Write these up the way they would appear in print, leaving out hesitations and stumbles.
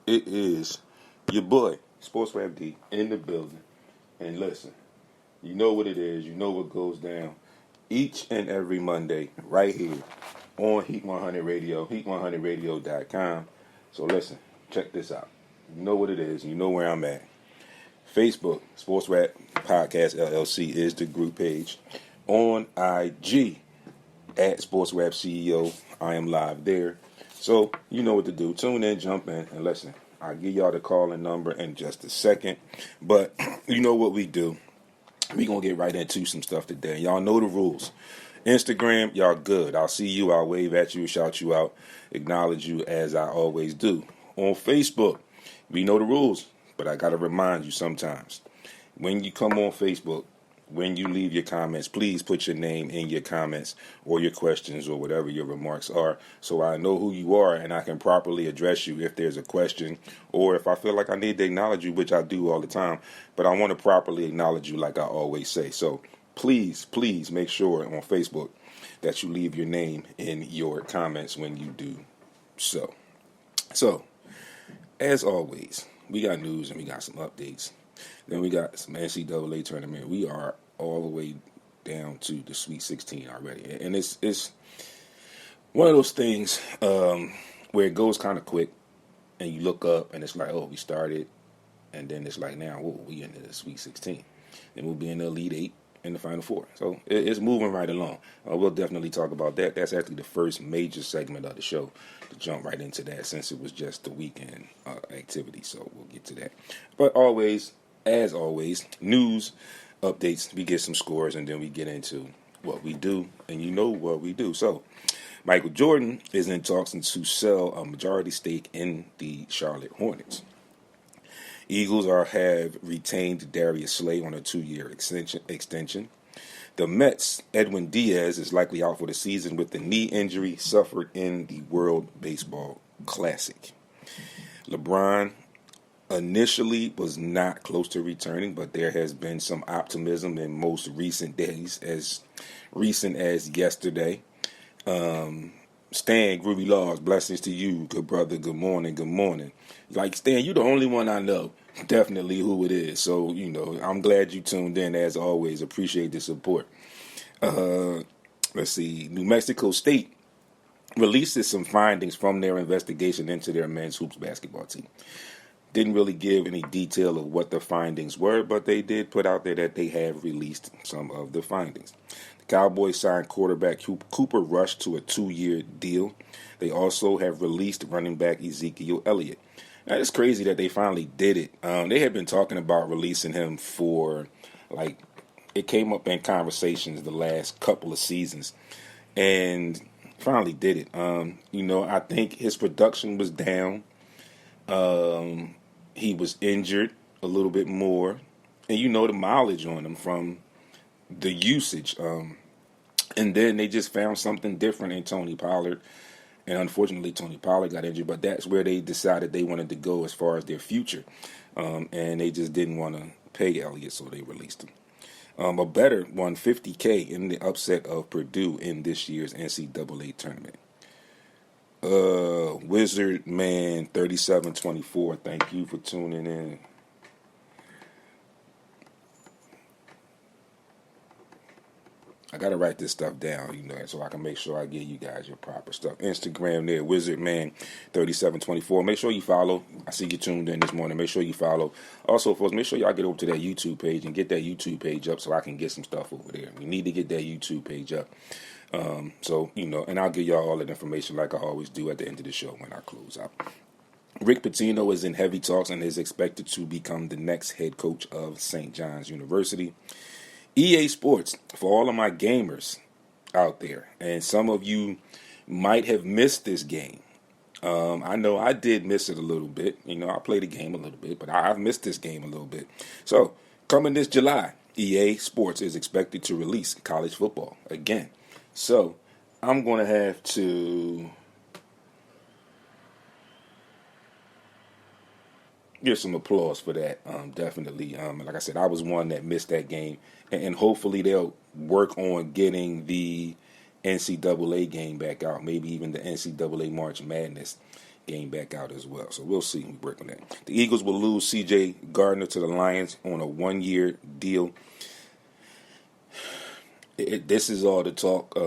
It is your boy, SportsRap D, in the building. And listen, you know what it is. You know what goes down each and every Monday right here on Heat 100 Radio, heat100radio.com. So listen, check this out. You know what it is. You know where I'm at. Facebook, SportsRap Podcast LLC is the group page. On IG, at SportsRap CEO, I am live there. So you know what to do. Tune in, jump in, and listen. I'll give y'all the calling number in just a second. But you know what we do. We're going to get right into some stuff today. Y'all know the rules. Instagram, y'all good. I'll see you. I'll wave at you, shout you out, acknowledge you as I always do. On Facebook, we know the rules, but I got to remind you sometimes. When you come on Facebook, when you leave your comments, please put your name in your comments or your questions or whatever your remarks are so I know who you are and I can properly address you if there's a question or if I feel like I need to acknowledge you, which I do all the time, but I want to properly acknowledge you like I always say. So please make sure on Facebook that you leave your name in your comments when you do so. So, as always, we got news and we got some updates. Then we got some NCAA tournament. We are all the way down to the Sweet 16 already. And it's one of those things where it goes kind of quick and you look up and it's like, oh, we started. And then it's like, now, whoa, we into the Sweet 16. Then we'll be in the Elite 8 and the Final Four. So it's moving right along. We'll definitely talk about that. That's actually the first major segment of the show to jump right into that since it was just the weekend activity. So we'll get to that. But as always, news, updates, we get some scores, and then we get into what we do, and you know what we do. So, Michael Jordan is in talks to sell a majority stake in the Charlotte Hornets. Eagles have retained Darius Slay on a 2-year extension. The Mets' Edwin Diaz is likely out for the season with the knee injury suffered in the World Baseball Classic. LeBron initially was not close to returning, but there has been some optimism in most recent days, as recent as yesterday. Stan, Groovy Laws, blessings to you, good brother, good morning. Like, Stan, you the only one I know definitely who it is. So, you know, I'm glad you tuned in, as always. Appreciate the support. Let's see. New Mexico State releases some findings from their investigation into their men's hoops basketball team. Didn't really give any detail of what the findings were, but they did put out there that they have released some of the findings. The Cowboys signed quarterback Cooper Rush to a 2-year deal. They also have released running back Ezekiel Elliott. Now, it's crazy that they finally did it. They had been talking about releasing him for, like, it came up in conversations the last couple of seasons, and finally did it. I think his production was down. He was injured a little bit more, and the mileage on him from the usage. And then they just found something different in Tony Pollard. And unfortunately, Tony Pollard got injured, but that's where they decided they wanted to go as far as their future. And they just didn't want to pay Elliott, so they released him. A better won $50K in the upset of Purdue in this year's NCAA tournament. Wizard Man 3724, thank you for tuning in. I gotta write this stuff down, so I can make sure I give you guys your proper stuff. Instagram there, Wizard Man 3724. Make sure you follow. I see you tuned in this morning. Make sure you follow. Also, folks, make sure y'all get over to that YouTube page and get that YouTube page up so I can get some stuff over there. We need to get that YouTube page up. And I'll give y'all all that information like I always do at the end of the show when I close out. Rick Pitino is in heavy talks and is expected to become the next head coach of St. John's University. EA Sports, for all of my gamers out there, and some of you might have missed this game. I know I did miss it a little bit. I played the game a little bit, but I've missed this game a little bit. So, coming this July, EA Sports is expected to release college football again. So, I'm going to have to give some applause for that, definitely. Like I said, I was one that missed that game, and hopefully they'll work on getting the NCAA game back out, maybe even the NCAA March Madness game back out as well. So we'll see. We work on that. The Eagles will lose C.J. Gardner to the Lions on a 1-year deal. This is all the talk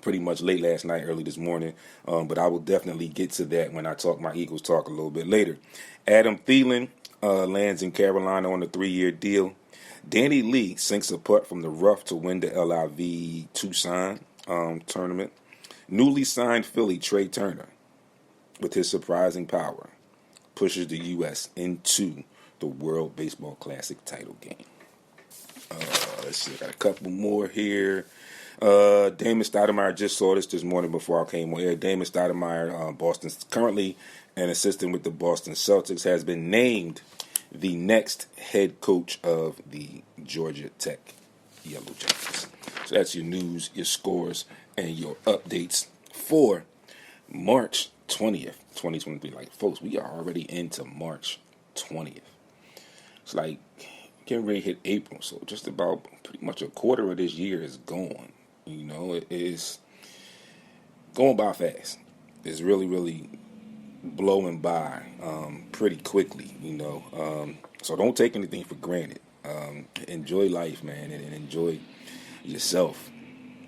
pretty much late last night, early this morning. But I will definitely get to that when I talk my Eagles talk a little bit later. Adam Thielen lands in Carolina on a 3-year deal. Danny Lee sinks a putt from the rough to win the LIV Tucson tournament. Newly signed Philly Trey Turner, with his surprising power, pushes the U.S. into the World Baseball Classic title game. Let's see, I got a couple more here. Damon Stoudemire, just saw this morning before I came on air. Damon Stoudemire, Boston's currently an assistant with the Boston Celtics, has been named the next head coach of the Georgia Tech Yellow Jackets. So that's your news, your scores, and your updates for March 20th, 2023. Like, folks, we are already into March 20th. It's like getting ready to hit April, so just about pretty much a quarter of this year is gone. You know, it is going by fast. It's really, really blowing by pretty quickly, you know. So don't take anything for granted. Enjoy life, man, and enjoy yourself,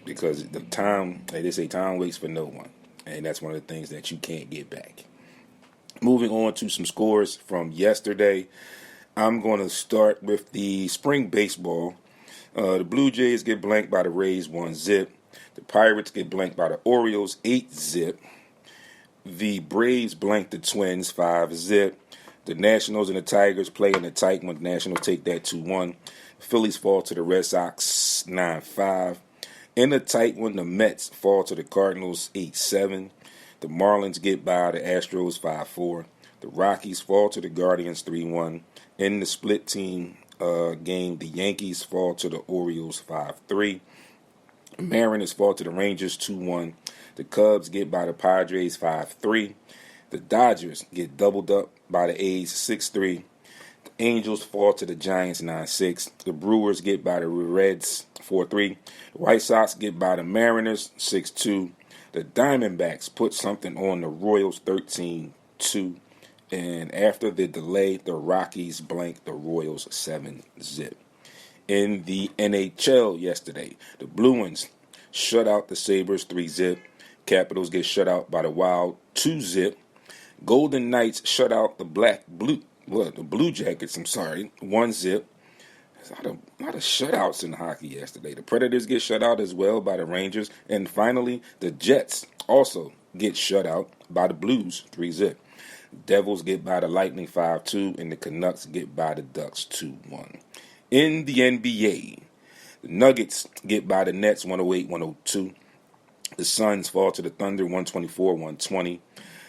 because the time, like they say, time waits for no one, and that's one of the things that you can't get back. Moving on to some scores from yesterday, I'm going to start with the spring baseball. The Blue Jays get blanked by the Rays 1-0. The Pirates get blanked by the Orioles 8-0. The Braves blank the Twins 5-0. The Nationals and the Tigers play in a tight one. The Nationals take that 2-1. The Phillies fall to the Red Sox 9-5. In a tight one, the Mets fall to the Cardinals 8-7. The Marlins get by the Astros 5-4. The Rockies fall to the Guardians 3-1. In the split team game, the Yankees fall to the Orioles 5-3. The Mariners fall to the Rangers 2-1. The Cubs get by the Padres 5-3. The Dodgers get doubled up by the A's 6-3. The Angels fall to the Giants 9-6. The Brewers get by the Reds 4-3. The White Sox get by the Mariners 6-2. The Diamondbacks put something on the Royals 13-2. And after the delay, the Rockies blanked the Royals 7-0. In the NHL yesterday, the Bruins shut out the Sabres 3-0. Capitals get shut out by the Wild 2-0. Golden Knights shut out the Blue Jackets, 1-0. There's a lot of shutouts in hockey yesterday. The Predators get shut out as well by the Rangers. And finally, the Jets also get shut out by the Blues 3-0. Devils get by the Lightning 5-2, and the Canucks get by the Ducks 2-1. In the NBA, the Nuggets get by the Nets 108-102. The Suns fall to the Thunder 124-120.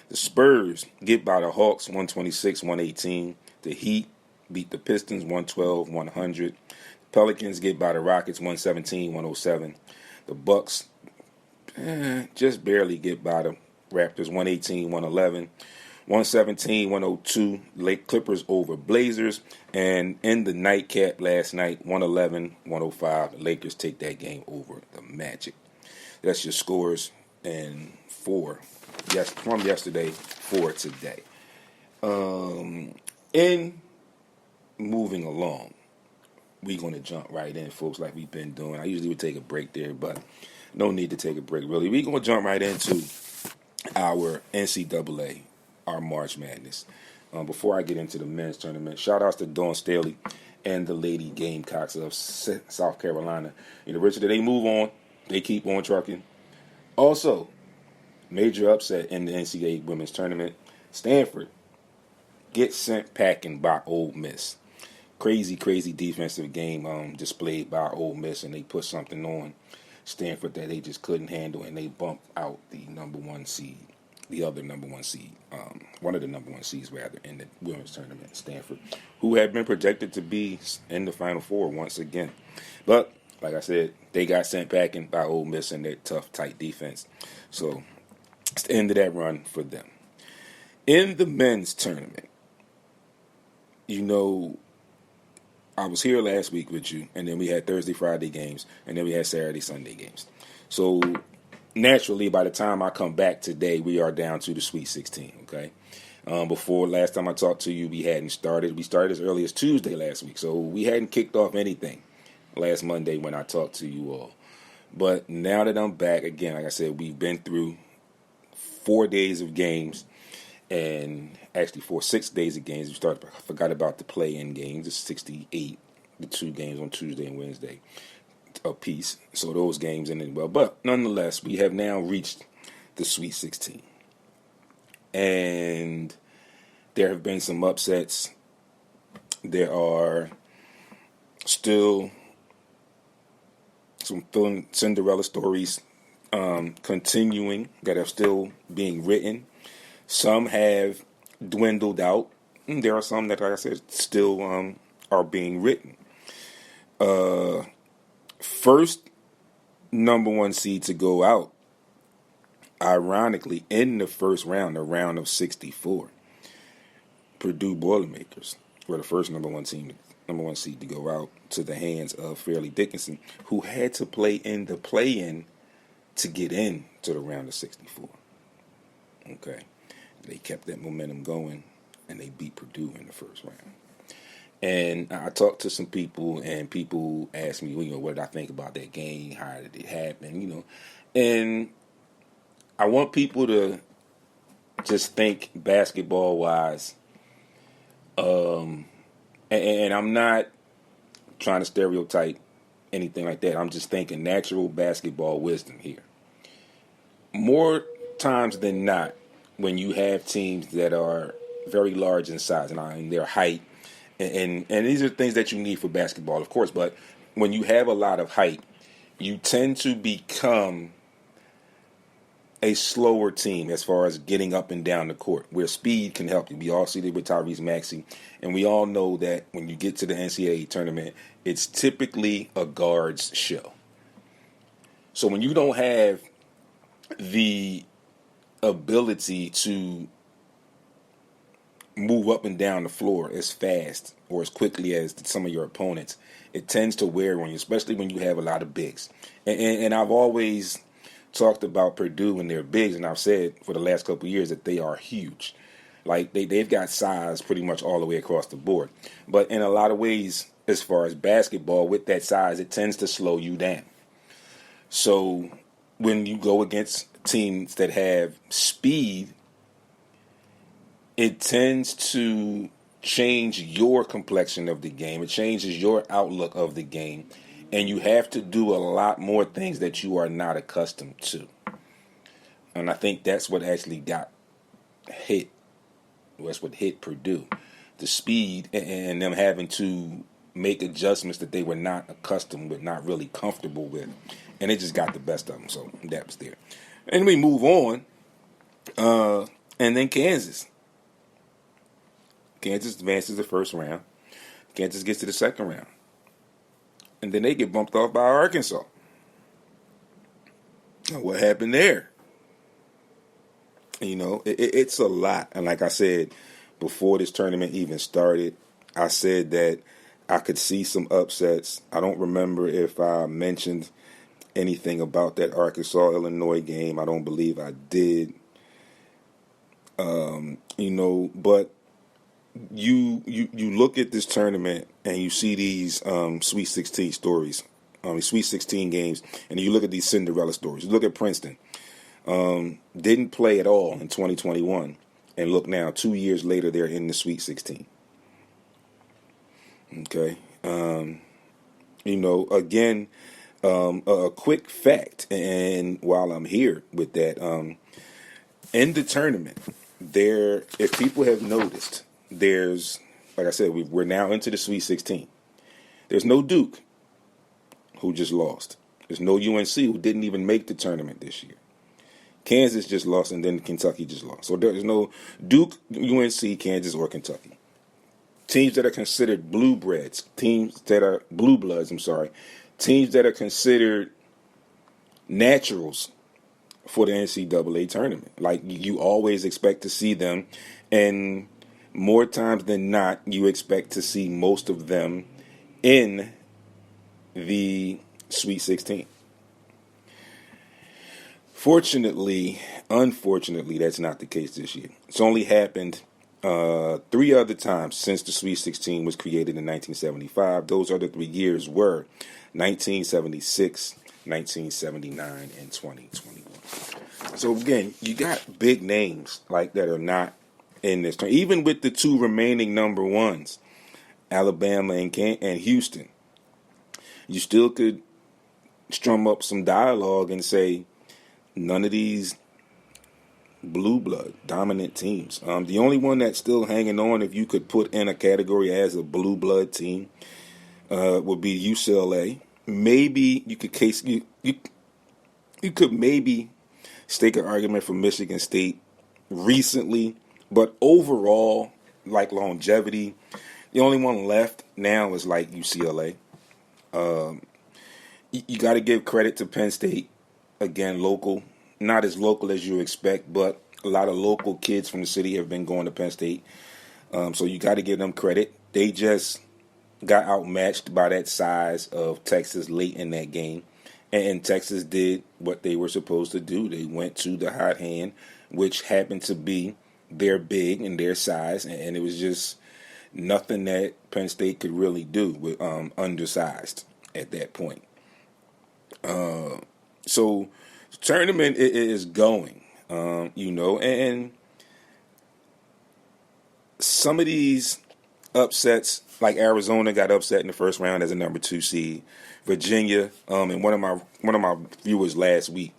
The Spurs get by the Hawks 126-118. The Heat beat the Pistons 112-100. The Pelicans get by the Rockets 117-107. The Bucks just barely get by the Raptors 118-111. 117-102, Lake Clippers over Blazers. And in the nightcap last night, 111-105, the Lakers take that game over the Magic. That's your scores and from yesterday for today. In moving along, we're going to jump right in, folks, like we've been doing. I usually would take a break there, but no need to take a break, really. We're going to jump right into our NCAA, our March Madness. Before I get into the men's tournament, shout-outs to Dawn Staley and the Lady Gamecocks of South Carolina. You know, Richard, they move on. They keep on trucking. Also, major upset in the NCAA women's tournament. Stanford gets sent packing by Ole Miss. Crazy defensive game displayed by Ole Miss, and they put something on Stanford that they just couldn't handle, and they bumped out the number one seed. The other number one seed, one of the number one seeds, rather, in the women's tournament, Stanford, who had been projected to be in the Final Four once again. But, like I said, they got sent packing by Ole Miss and their tough, tight defense. So, it's the end of that run for them. In the men's tournament, you know, I was here last week with you, and then we had Thursday, Friday games, and then we had Saturday, Sunday games. So, naturally, by the time I come back today, we are down to the Sweet 16, okay? Before last time I talked to you, we hadn't started. We started as early as Tuesday last week, so we hadn't kicked off anything last Monday when I talked to you all. But now that I'm back, again, like I said, we've been through 4 days of games, and actually 6 days of games. I forgot about the play-in games, the 68, the 2 games on Tuesday and Wednesday apiece. So those games ended well. But nonetheless, we have now reached the Sweet 16. And there have been some upsets. There are still some Cinderella stories continuing that are still being written. Some have dwindled out. And there are some that, like I said, still are being written. First number 1 seed to go out, ironically, in the first round, the round of 64, Purdue Boilermakers were the first number one seed to go out to the hands of Fairleigh Dickinson, who had to play in the play-in to get in to the round of 64. Okay, they kept that momentum going, and they beat Purdue in the first round. And I talked to some people, and people asked me, what did I think about that game? How did it happen? And I want people to just think basketball-wise. And I'm not trying to stereotype anything like that. I'm just thinking natural basketball wisdom here. More times than not, when you have teams that are very large in size and in their height, and these are things that you need for basketball, of course, but when you have a lot of height, you tend to become a slower team as far as getting up and down the court, where speed can help you. We all see that with Tyrese Maxey, and we all know that when you get to the NCAA tournament, it's typically a guard's show. So when you don't have the ability to move up and down the floor as fast or as quickly as some of your opponents, it tends to wear on you, especially when you have a lot of bigs. And I've always talked about Purdue and their bigs, and I've said for the last couple of years that they are huge. Like, they've got size pretty much all the way across the board. But in a lot of ways, as far as basketball, with that size, it tends to slow you down. So when you go against teams that have speed, it tends to change your complexion of the game. It changes your outlook of the game. And you have to do a lot more things that you are not accustomed to. And I think that's what actually got hit. That's what hit Purdue. The speed and them having to make adjustments that they were not accustomed with, not really comfortable with. And it just got the best of them. So that was there. And we move on. And then Kansas. Kansas advances the first round. Kansas gets to the second round. And then they get bumped off by Arkansas. Now, what happened there? It's a lot. And like I said, before this tournament even started, I said that I could see some upsets. I don't remember if I mentioned anything about that Arkansas-Illinois game. I don't believe I did. But you look at this tournament and you see these Sweet 16 stories, Sweet 16 games, and you look at these Cinderella stories. You look at Princeton. Didn't play at all in 2021, and look now, 2 years later, they're in the Sweet 16. Okay. Again, a quick fact, and while I'm here with that, in the tournament, if people have noticed, there's, like I said, we're now into the Sweet 16. There's no Duke, who just lost. There's no UNC, who didn't even make the tournament this year. Kansas just lost, and then Kentucky just lost. So there's no Duke, UNC, Kansas, or Kentucky. Teams that are considered blue bloods, teams that are considered naturals for the NCAA tournament. Like, you always expect to see them, and more times than not, you expect to see most of them in the Sweet 16. Unfortunately, that's not the case this year. It's only happened 3 other times since the Sweet 16 was created in 1975. Those other 3 years were 1976, 1979, and 2021. So again, you got big names like that are not in this. Even with the two remaining number ones, Alabama and Houston, you still could strum up some dialogue and say none of these blue blood dominant teams. The only one that's still hanging on, if you could put in a category as a blue blood team, would be UCLA. Maybe you could you could maybe stake an argument for Michigan State recently, but overall, like longevity, the only one left now is like UCLA. You got to give credit to Penn State. Again, local. Not as local as you expect, but a lot of local kids from the city have been going to Penn State. So you got to give them credit. They just got outmatched by that size of Texas late in that game. And Texas did what they were supposed to do. They went to the hot hand, which happened to be their big and their size. And it was just nothing that Penn State could really do with undersized at that point. So tournament is going, and some of these upsets, like Arizona got upset in the first round as a number 2 seed. Virginia, and one of my viewers last week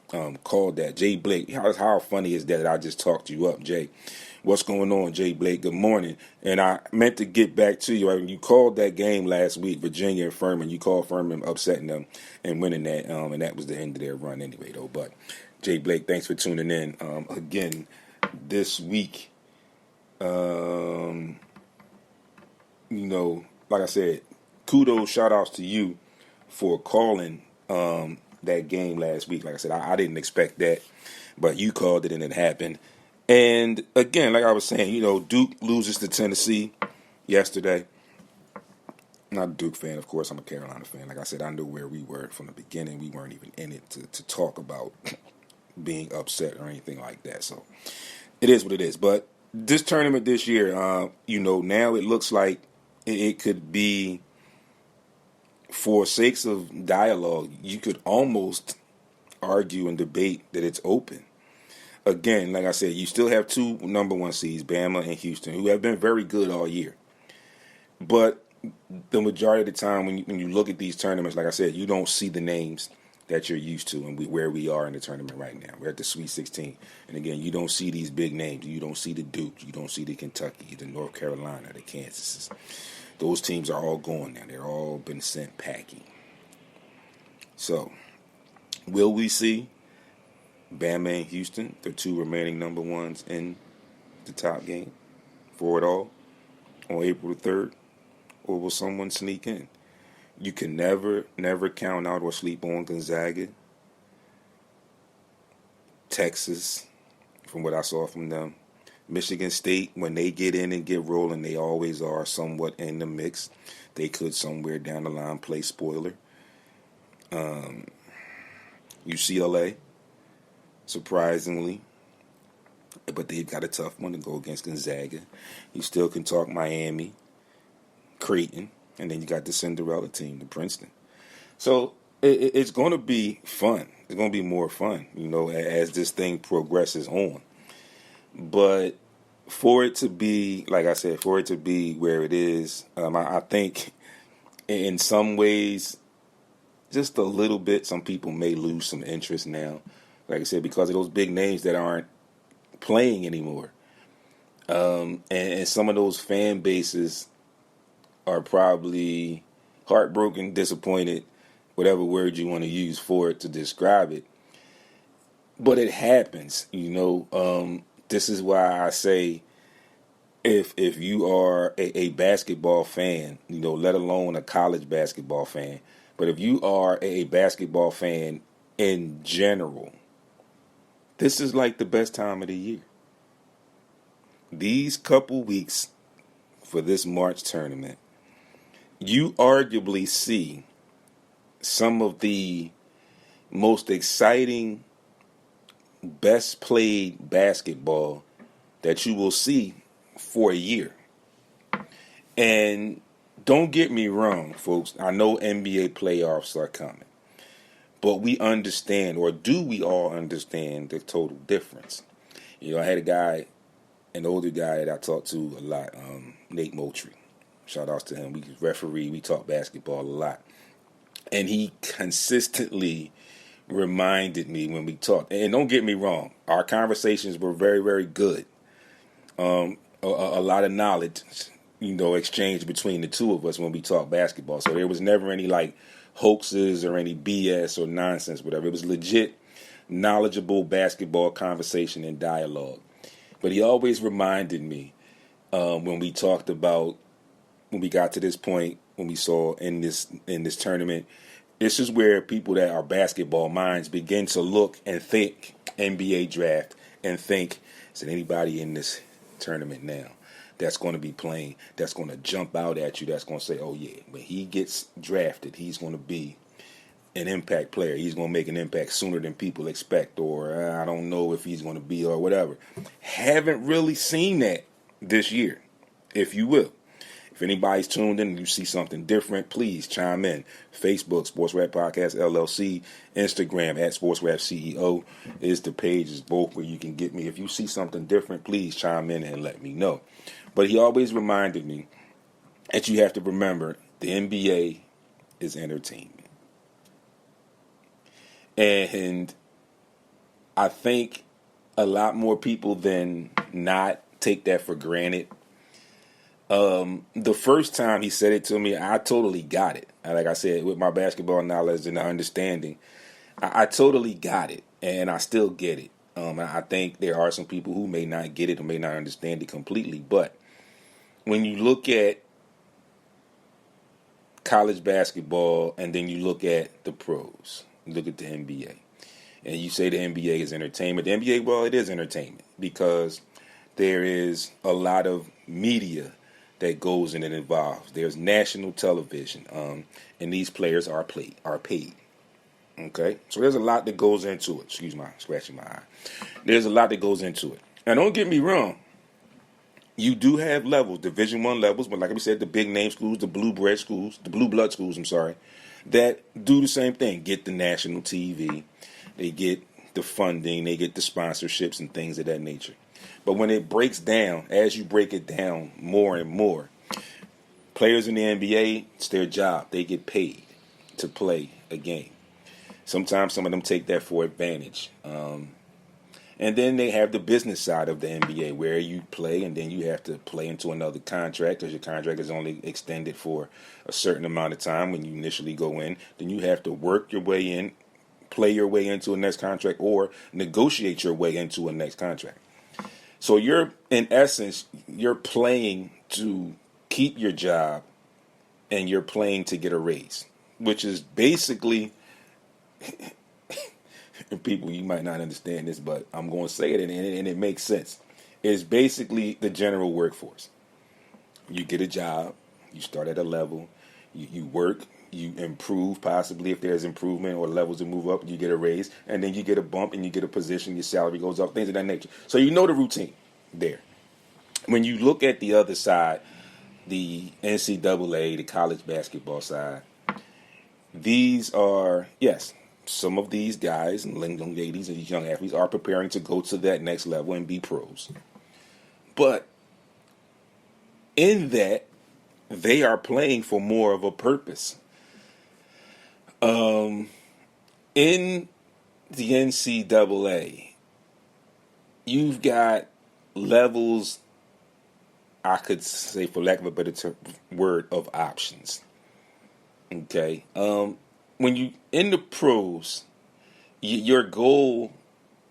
called that Jay Blake. How funny is that I just talked you up, Jay? What's going on, Jay Blake? Good morning. And I meant to get back to you. You called that game last week, Virginia and Furman. You called Furman upsetting them and winning that, and that was the end of their run anyway, though. But Jay Blake, thanks for tuning in. Again, this week, like I said, kudos, shout-outs to you for calling that game last week. Like I said, I didn't expect that, but you called it and it happened. And again, like I was saying, Duke loses to Tennessee yesterday. I'm not a Duke fan, of course. I'm a Carolina fan. Like I said, I knew where we were from the beginning. We weren't even in it to talk about being upset or anything like that. So it is what it is. But this tournament this year, now it looks like it could be, for sakes of dialogue, you could almost argue and debate that it's open. Again, like I said, you still have two number 1 seeds, Bama and Houston, who have been very good all year. But the majority of the time, when you look at these tournaments, like I said, you don't see the names that you're used to and where we are in the tournament right now. We're at the Sweet 16. And again, you don't see these big names. You don't see the Duke. You don't see the Kentucky, the North Carolina, the Kansas. Those teams are all gone now. They're all been sent packing. So, will we see Bama and Houston, the two remaining number 1s in the top game for it all on April the 3rd? Or will someone sneak in? You can never count out or sleep on Gonzaga. Texas, from what I saw from them. Michigan State, when they get in and get rolling, they always are somewhat in the mix. They could somewhere down the line play spoiler. UCLA, surprisingly, but they've got a tough one to go against Gonzaga. You still can talk Miami, Creighton, and then you got the Cinderella team, the Princeton. So it's going to be fun. It's going to be more fun, as this thing progresses on. But for it to be, like I said, for it to be where it is, I think in some ways, just a little bit, some people may lose some interest now. Like I said, because of those big names that aren't playing anymore. And some of those fan bases are probably heartbroken, disappointed, whatever word you want to use for it to describe it. But it happens, This is why I say if you are a basketball fan, let alone a college basketball fan, but if you are a basketball fan in general, this is like the best time of the year. These couple weeks for this March tournament, you arguably see some of the most exciting best played basketball that you will see for a year. And don't get me wrong, folks. I know NBA playoffs are coming. But we understand, or do we all understand, the total difference? You know, I had an older guy that I talked to a lot, Nate Moultrie. Shout outs to him. We referee, we talk basketball a lot. And he consistently reminded me when we talked, and don't get me wrong, our conversations were very, very good. A lot of knowledge, exchanged between the two of us when we talk basketball. So there was never any hoaxes or any BS or nonsense, whatever. It was legit, knowledgeable basketball conversation and dialogue. But he always reminded me when we talked about, when we got to this point, when we saw in this tournament, this is where people that are basketball minds begin to look and think NBA draft and think, is there anybody in this tournament now that's going to be playing, that's going to jump out at you, that's going to say, oh yeah, when he gets drafted, he's going to be an impact player. He's going to make an impact sooner than people expect, or I don't know if he's going to be, or whatever. Haven't really seen that this year, if you will. If anybody's tuned in and you see something different, please chime in. Facebook, SportsRap Podcast LLC. Instagram, at SportsRap CEO is the page, is both where you can get me. If you see something different, please chime in and let me know. But he always reminded me that you have to remember the NBA is entertainment. And I think a lot more people than not take that for granted. The first time he said it to me, I totally got it. Like I said, with my basketball knowledge and understanding, I totally got it, and I still get it. I think there are some people who may not get it or may not understand it completely, but when you look at college basketball and then you look at the pros, you look at the NBA, and you say the NBA is entertainment. The NBA, well, it is entertainment because there is a lot of media that goes in and involves. There's national television, and these players are paid. Okay, so there's a lot that goes into it. Excuse my scratching my eye. There's a lot that goes into it. And don't get me wrong, you do have levels, Division I levels, but like we said, the big name schools, the blue blood schools, that do the same thing. Get the national TV, they get the funding, they get the sponsorships and things of that nature. But when it breaks down, as you break it down more and more, players in the NBA, it's their job. They get paid to play a game. Sometimes some of them take that for advantage. And then they have the business side of the NBA where you play and then you have to play into another contract because your contract is only extended for a certain amount of time when you initially go in. Then you have to work your way in, play your way into a next contract, or negotiate your way into a next contract. So you're, in essence, you're playing to keep your job and you're playing to get a raise, which is basically, and people, you might not understand this, but I'm going to say it and it makes sense. It's basically the general workforce. You get a job, you start at a level, you work, you improve possibly if there's improvement or levels to move up, you get a raise, and then you get a bump and you get a position, your salary goes up, things of that nature. So you know the routine there. When you look at the other side, the NCAA, the college basketball side, these are, yes, some of these guys and young ladies and these young athletes are preparing to go to that next level and be pros. But in that, they are playing for more of a purpose. In the NCAA, you've got levels, I could say, for lack of a better word, of options. Okay? When you in the pros, your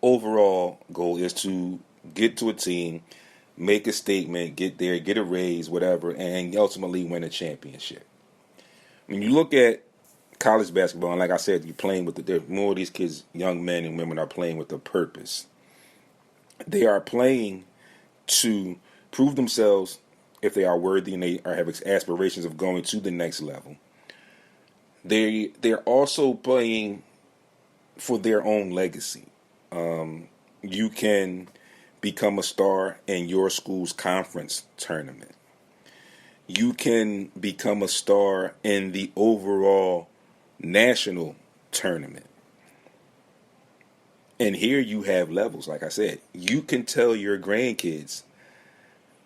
overall goal is to get to a team, make a statement, get there, get a raise, whatever, and ultimately win a championship. When you look at college basketball, and like I said, you're playing with more of these kids, young men and women, are playing with a purpose. They are playing to prove themselves if they are worthy and they have aspirations of going to the next level. They're also playing for their own legacy. you can become a star in your school's conference tournament. You can become a star in the overall national tournament. And here you have levels. Like I said, you can tell your grandkids,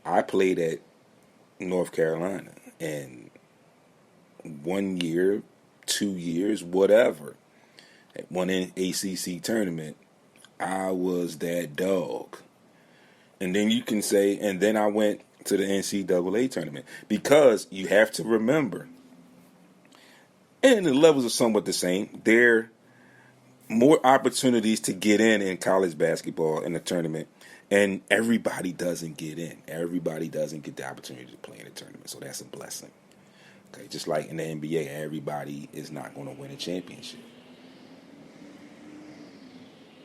I played at North Carolina, and 1 year, 2 years, whatever, at one ACC tournament, I was that dog. And then you can say, and then I went to the NCAA tournament. Because you have to remember, and the levels are somewhat the same, there are more opportunities to get in college basketball in the tournament, and everybody doesn't get in. Everybody doesn't get the opportunity to play in the tournament, so that's a blessing. Okay, just like in the NBA, everybody is not going to win a championship.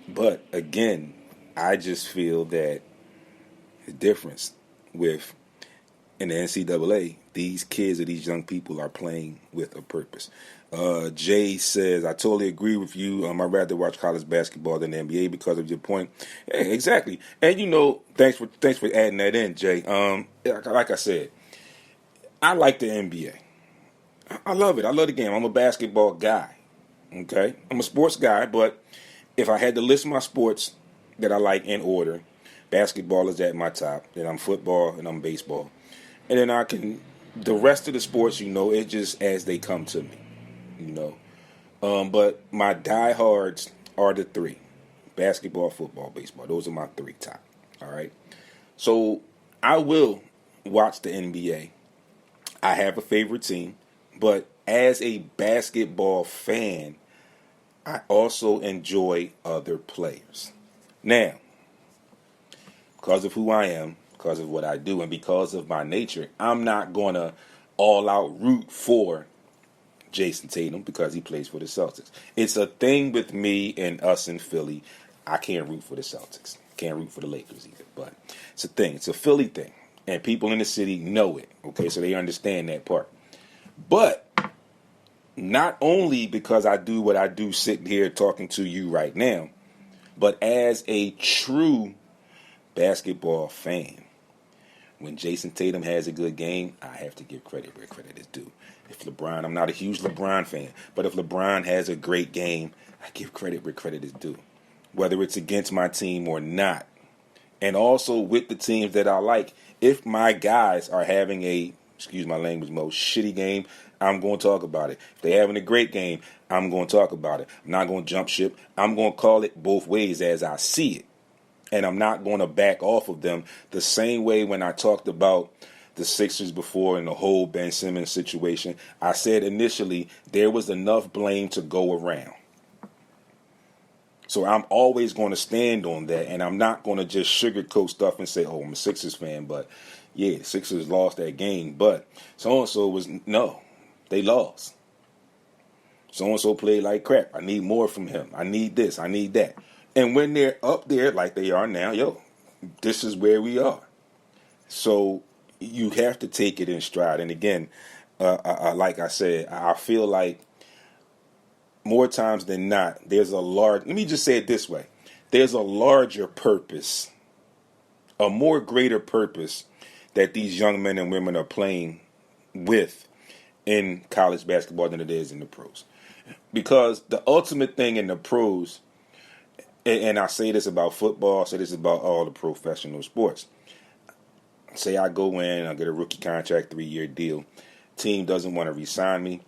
But again, I just feel that the difference with in the NCAA, these kids or these young people are playing with a purpose. Jay says, I totally agree with you. I'd rather watch college basketball than the NBA because of your point. Yeah, exactly. And thanks for adding that in, Jay. Like I said, I like the NBA. I love it. I love the game. I'm a basketball guy. Okay? I'm a sports guy, but if I had to list my sports that I like in order, basketball is at my top. Then I'm football and I'm baseball. And then the rest of the sports, it just as they come to me, But my diehards are the three: basketball, football, baseball. Those are my three top. All right. So I will watch the NBA. I have a favorite team, but as a basketball fan, I also enjoy other players. Now, because of who I am, because of what I do, and because of my nature, I'm not going to all out root for Jason Tatum because he plays for the Celtics. It's a thing with me and us in Philly. I can't root for the Celtics. Can't root for the Lakers either. But it's a thing. It's a Philly thing. And people in the city know it. Okay, so they understand that part. But not only because I do what I do sitting here talking to you right now, but as a true basketball fan, when Jason Tatum has a good game, I have to give credit where credit is due. I'm not a huge LeBron fan, but if LeBron has a great game, I give credit where credit is due, whether it's against my team or not. And also with the teams that I like, if my guys are having a, excuse my language, most shitty game, I'm going to talk about it. If they're having a great game, I'm going to talk about it. I'm not going to jump ship. I'm going to call it both ways as I see it. And I'm not going to back off of them the same way when I talked about the Sixers before and the whole Ben Simmons situation. I said initially there was enough blame to go around. So I'm always going to stand on that, and I'm not going to just sugarcoat stuff and say, oh, I'm a Sixers fan, but yeah, Sixers lost that game, but so-and-so they lost. So-and-so played like crap. I need more from him. I need this. I need that. And when they're up there like they are now, this is where we are. So you have to take it in stride. And again, like I said, I feel like more times than not, let me just say it this way. There's a larger purpose, a more greater purpose that these young men and women are playing with in college basketball than it is in the pros. Because the ultimate thing in the pros, and I say this about football, I say this about all the professional sports. Say I go in, I get a rookie contract, 3-year deal. Team doesn't want to re-sign me.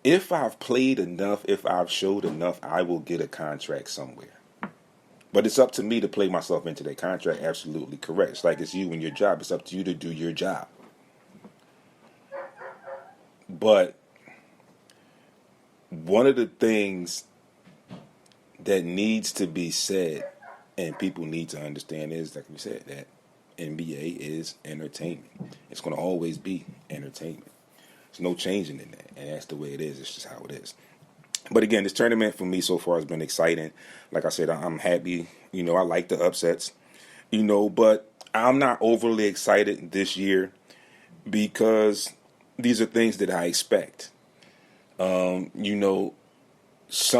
If I've played enough, if I've showed enough, I will get a contract somewhere. But it's up to me to play myself into that contract. Absolutely correct. It's like it's you and your job. It's up to you to do your job. But one of the things that needs to be said, and people need to understand, is, like we said, that NBA is entertainment. It's going to always be entertainment. There's no changing in that, and that's the way it is. It's just how it is. But again, this tournament for me so far has been exciting. Like I said, I'm happy. I like the upsets. But I'm not overly excited this year because these are things that I expect. Some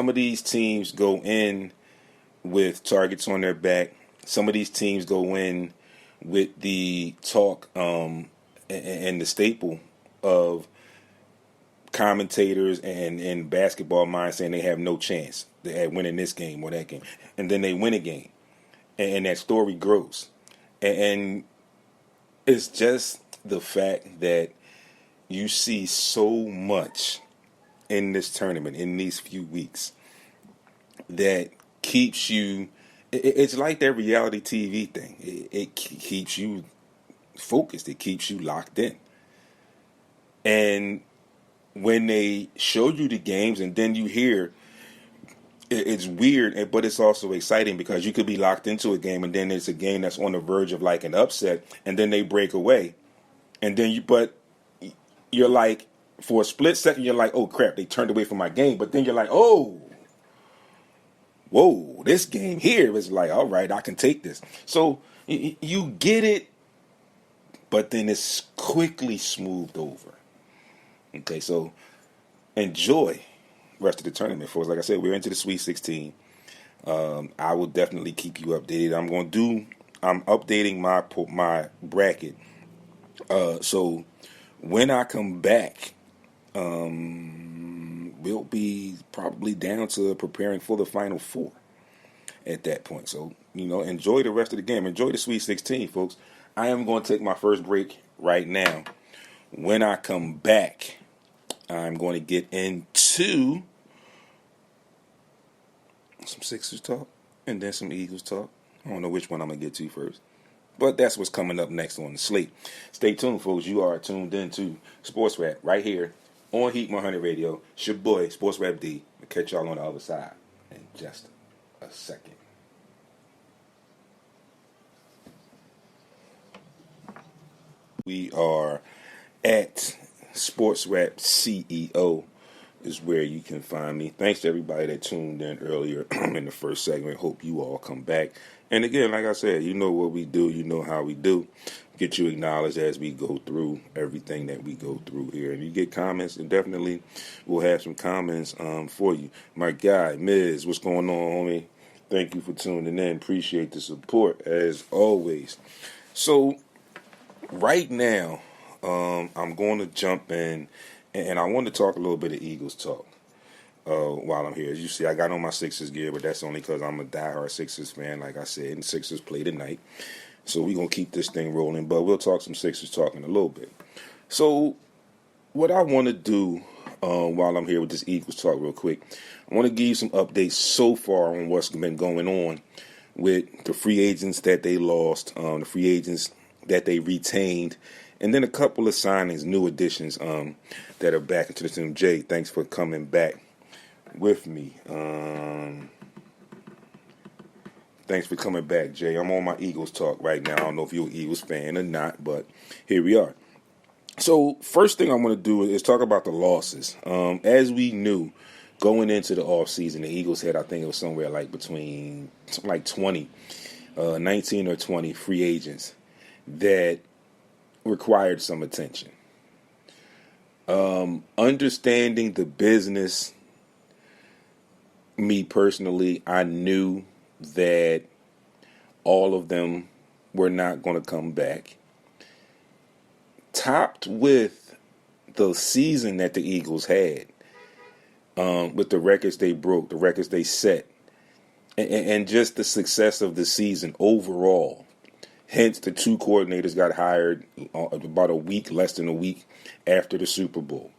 of these teams go in with targets on their back, some of these teams go in with the talk and the staple of commentators and basketball minds saying they have no chance at winning this game or that game. And then they win a game. And that story grows. And it's just the fact that you see so much in this tournament, in these few weeks, that keeps you... It's like that reality TV thing. It keeps you focused. It keeps you locked in. And when they show you the games and then you hear, it's weird, but it's also exciting because you could be locked into a game and then it's a game that's on the verge of like an upset and then they break away. And then but you're like, for a split second, you're like, oh crap, they turned away from my game. But then you're like, oh, whoa, this game here is like, all right, I can take this. So you get it, but then it's quickly smoothed over. Okay, so enjoy the rest of the tournament, folks. Like I said, we're into the Sweet 16. I will definitely keep you updated. I'm updating my bracket. So when I come back, we'll be probably down to preparing for the Final Four at that point. So, enjoy the rest of the game. Enjoy the Sweet 16, folks. I am going to take my first break right now. When I come back, I'm going to get into some Sixers talk and then some Eagles talk. I don't know which one I'm going to get to first. But that's what's coming up next on the slate. Stay tuned, folks. You are tuned in to Sports Rap right here on Heat 100 Radio. It's your boy, SportsRap D. I'll catch y'all on the other side in just a second. We are at SportsRap CEO is where you can find me. Thanks to everybody that tuned in earlier in the first segment. Hope you all come back. And again, like I said, you know what we do. You know how we do. Get you acknowledged as we go through everything that we go through here. And you get comments, and definitely we'll have some comments for you. My guy, Miz, what's going on, homie? Thank you for tuning in. Appreciate the support, as always. So, right now, I'm going to jump in, and I want to talk a little bit of Eagles talk while I'm here. As you see, I got on my Sixers gear, but that's only because I'm a diehard Sixers fan, like I said, and Sixers play tonight. So we're going to keep this thing rolling, but we'll talk some Sixers talk in a little bit. So what I want to do while I'm here with this Eagles talk real quick, I want to give you some updates so far on what's been going on with the free agents that they lost, the free agents that they retained, and then a couple of signings, new additions that are back into the team. Jay, thanks for coming back with me. Thanks for coming back, Jay. I'm on my Eagles talk right now. I don't know if you're an Eagles fan or not, but here we are. So first thing I want to do is talk about the losses. As we knew, going into the offseason, the Eagles had, I think it was somewhere like between 20, 19 or 20 free agents that required some attention. Understanding the business, me personally, I knew that all of them were not going to come back. Topped with the season that the Eagles had, with the records they broke, the records they set, and just the success of the season overall. Hence, the two coordinators got hired about less than a week after the Super Bowl.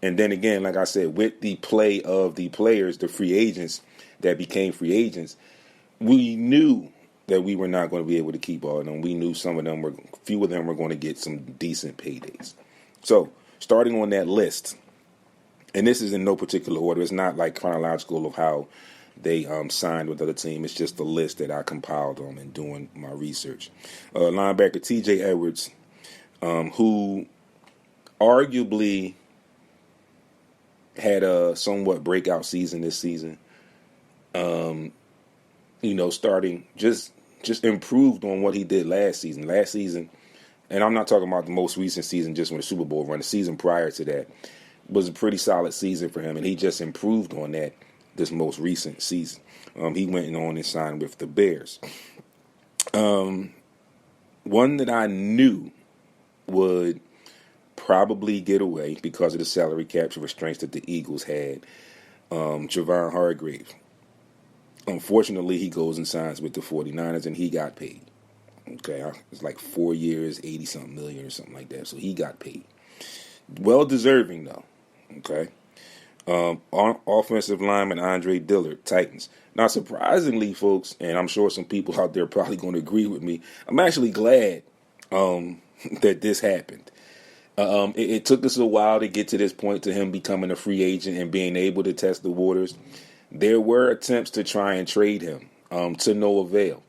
And then again, like I said, with the play of the players, the free agents that became free agents, we knew that we were not going to be able to keep all of them. We knew few of them were going to get some decent paydays. So, starting on that list, and this is in no particular order. It's not like chronological of how they signed with other team. It's just the list that I compiled on in doing my research. Linebacker T.J. Edwards, who arguably had a somewhat breakout season this season. Starting just improved on what he did last season. Last season, and I'm not talking about the most recent season, just when the Super Bowl run. The season prior to that was a pretty solid season for him, and he just improved on that this most recent season. He went on and signed with the Bears. One that I knew would probably get away because of the salary cap restraints that the Eagles had, Javon Hargrave. Unfortunately, he goes and signs with the 49ers, and he got paid. Okay, it's like 4 years, 80-something million or something like that. So he got paid. Well deserving, though. Okay. Offensive lineman Andre Dillard, Titans. Now, surprisingly, folks, and I'm sure some people out there are probably going to agree with me, I'm actually glad that this happened. It took us a while to get to this point, to him becoming a free agent and being able to test the waters. There were attempts to try and trade him, to no avail.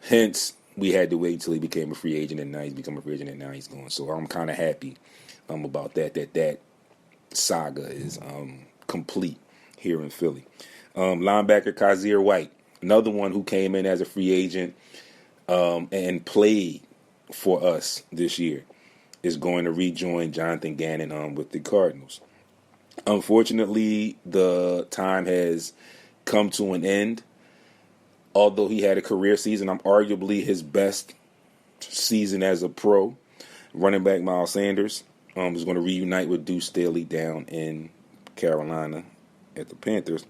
Hence, we had to wait until he became a free agent, and now he's become a free agent, and now he's gone. So I'm kind of happy about that saga is complete here in Philly. Linebacker Kazir White, another one who came in as a free agent and played for us this year, is going to rejoin Jonathan Gannon with the Cardinals. Unfortunately, the time has come to an end. Although he had a career season, arguably his best season as a pro. Running back Miles Sanders is going to reunite with Deuce Staley down in Carolina at the Panthers.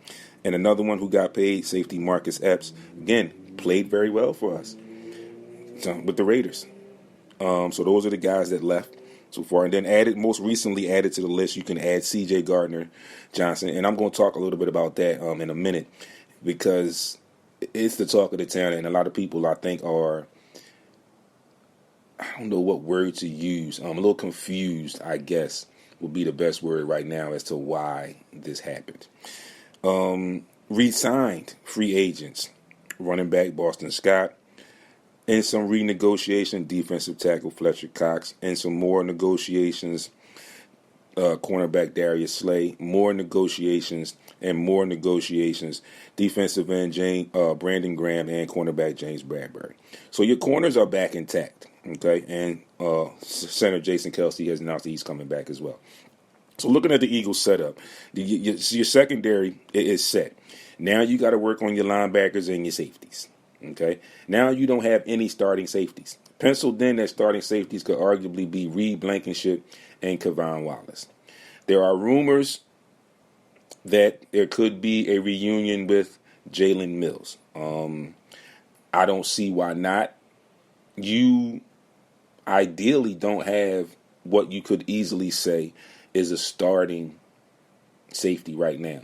And another one who got paid, safety Marcus Epps, again, played very well for us with the Raiders. So those are the guys that left so far. And then most recently added to the list, you can add C.J. Gardner-Johnson. And I'm going to talk a little bit about that in a minute, because it's the talk of the town. And a lot of people, I think, are, I don't know what word to use. I'm a little confused, I guess, would be the best word right now as to why this happened. Re-signed free agents, running back Boston Scott, and some renegotiation, defensive tackle Fletcher Cox, and some more negotiations, cornerback Darius Slay, more negotiations, defensive end Brandon Graham, and cornerback James Bradbury. So your corners are back intact, okay? And center Jason Kelsey has announced that he's coming back as well. So looking at the Eagles setup, your secondary is set. Now you got to work on your linebackers and your safeties. Okay. Now you don't have any starting safeties. Penciled in as starting safeties could arguably be Reed Blankenship and Kevon Wallace. There are rumors that there could be a reunion with Jalen Mills. I don't see why not. You ideally don't have what you could easily say is a starting safety right now.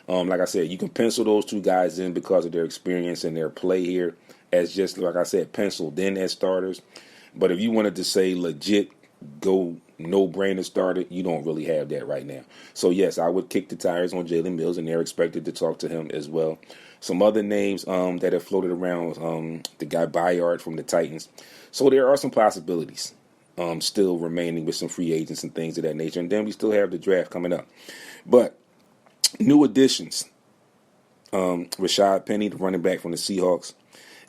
Like I said, you can pencil those two guys in because of their experience and their play here as just, like I said, penciled in as starters. But if you wanted to say legit, go no-brainer starter, you don't really have that right now. So, yes, I would kick the tires on Jalen Mills, and they're expected to talk to him as well. Some other names that have floated around, the guy Bayard from the Titans. So there are some possibilities still remaining with some free agents and things of that nature. And then we still have the draft coming up. But new additions, Rashad Penny, the running back from the Seahawks.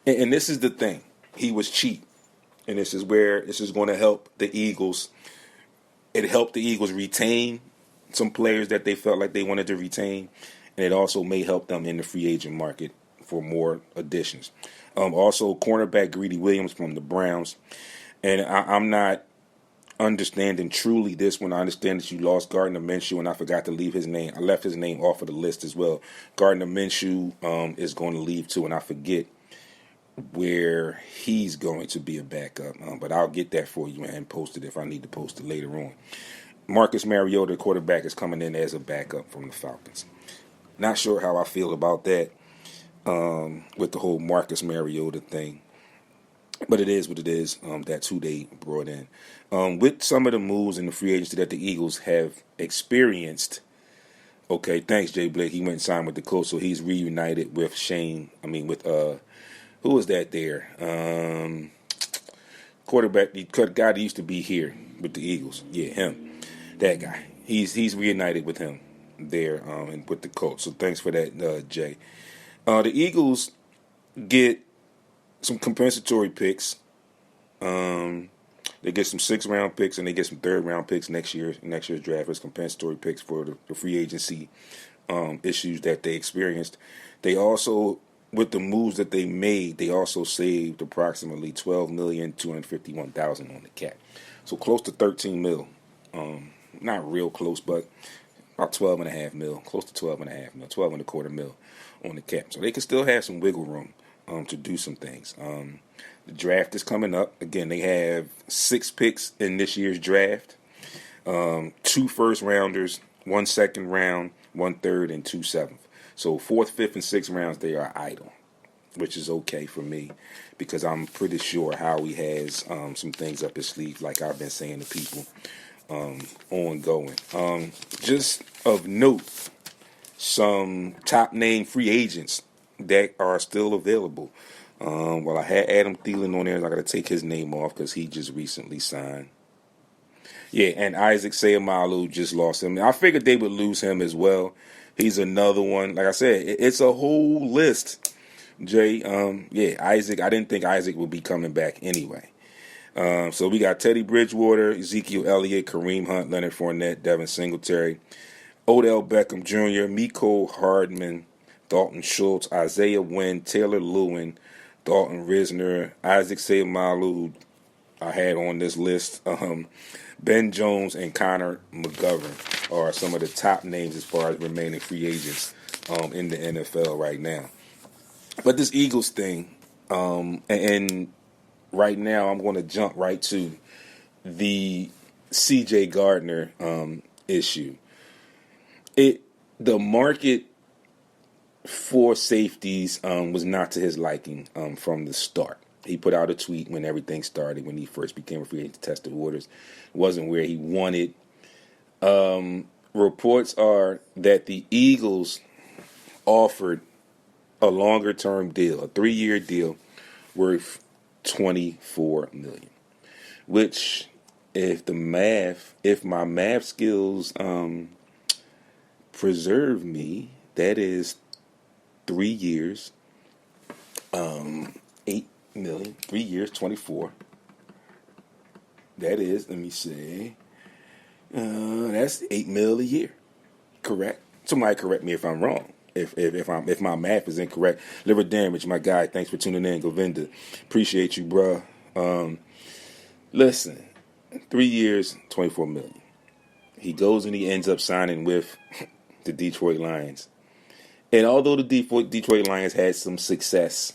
And this is the thing. He was cheap. And this is where this is going to help the Eagles. It helped the Eagles retain some players that they felt like they wanted to retain. And it also may help them in the free agent market for more additions. Also, cornerback Greedy Williams from the Browns. And I'm not understanding truly this one. I understand that you lost Gardner Minshew, and I forgot to leave his name. I left his name off of the list as well. Gardner Minshew is going to leave too, and I forget where he's going to be a backup. But I'll get that for you and post it if I need to post it later on. Marcus Mariota, quarterback, is coming in as a backup from the Falcons. Not sure how I feel about that with the whole Marcus Mariota thing. But it is what it is. That's who they brought in. With some of the moves in the free agency that the Eagles have experienced, okay, thanks, Jay Blake. He went and signed with the Colts, so he's reunited with who was that there? Quarterback, the guy that used to be here with the Eagles. Yeah, him. That guy. He's reunited with him there and with the Colts. So thanks for that, Jay. The Eagles get some compensatory picks. They get some 6th-round picks, and they get some 3rd-round picks next year's draft as compensatory picks for the free agency issues that they experienced. They also with the moves that they made, they also saved approximately $12,251,000 on the cap. So close to 13 mil. Not real close, but about 12 and a half mil, close to 12 and a half mil, 12 and a quarter mil on the cap. So they can still have some wiggle room to do some things. The draft is coming up. Again, they have 6 picks in this year's draft. 2 first rounders, 1 second round, 1 third, and 2 seventh. So 4th, 5th, and 6th rounds, they are idle, which is okay for me because I'm pretty sure Howie has some things up his sleeve, like I've been saying to people, ongoing. Just of note, some top name free agents that are still available. Well, I had Adam Thielen on there, and I got to take his name off because he just recently signed. Yeah, and Isaac Seumalo just lost him. I figured they would lose him as well. He's another one. Like I said, it's a whole list, Jay. Isaac. I didn't think Isaac would be coming back anyway. So we got Teddy Bridgewater, Ezekiel Elliott, Kareem Hunt, Leonard Fournette, Devin Singletary, Odell Beckham Jr., Mecole Hardman, Dalton Schultz, Isaiah Wynn, Taylor Lewin, Dalton Risner, Isaac Seumalo, I had on this list. Ben Jones and Connor McGovern are some of the top names as far as remaining free agents in the NFL right now. But this Eagles thing, and right now I'm going to jump right to the C.J. Gardner issue. The market for safeties was not to his liking from the start. He put out a tweet when everything started, when he first became a free agent to test the waters. It wasn't where he wanted. Reports are that the Eagles offered a longer-term deal, a 3-year deal, worth $24 million. Which, if my math skills preserve me, that is 3 years, 8 million, 3 years, 24. That is, let me see, that's 8 mil a year. Correct? Somebody correct me if I'm wrong. If my math is incorrect. Liver Damage, my guy, thanks for tuning in. Govinda, appreciate you, bruh. Listen, 3 years, 24 million. He goes and he ends up signing with the Detroit Lions. And although the Detroit Lions had some success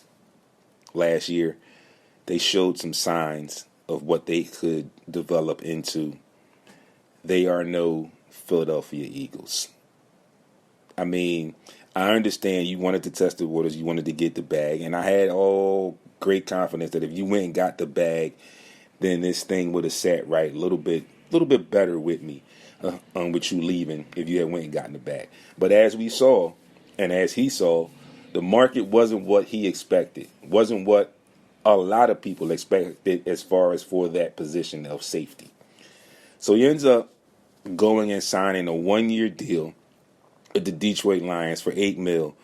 last year, they showed some signs of what they could develop into. They are no Philadelphia Eagles. I mean, I understand you wanted to test the waters, you wanted to get the bag, and I had all great confidence that if you went and got the bag, then this thing would have sat right a little bit better with me, with you leaving if you had went and gotten the bag. But as we saw, and as he saw, the market wasn't what he expected, wasn't what a lot of people expected as far as for that position of safety. So he ends up going and signing a 1-year deal with the Detroit Lions for $8 million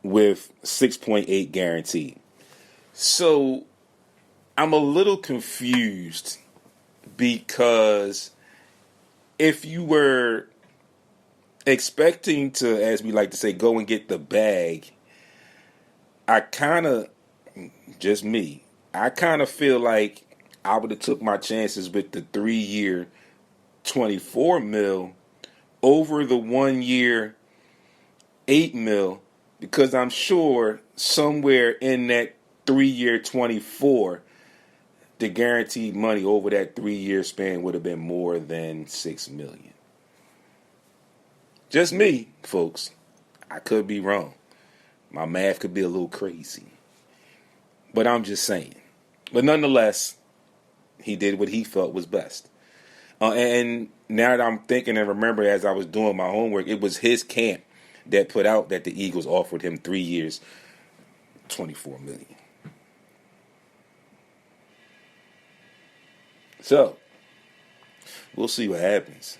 with 6.8 guaranteed. So I'm a little confused because if you were expecting to, as we like to say, go and get the bag, I kind of feel like I would have took my chances with the 3-year 24 mil over the 1-year 8 mil, because I'm sure somewhere in that 3-year 24, the guaranteed money over that 3-year span would have been more than $6 million. Just me, folks. I could be wrong. My math could be a little crazy. But I'm just saying. But nonetheless, he did what he felt was best. And now that I'm thinking and remember as I was doing my homework, it was his camp that put out that the Eagles offered him 3 years, $24 million. So, we'll see what happens.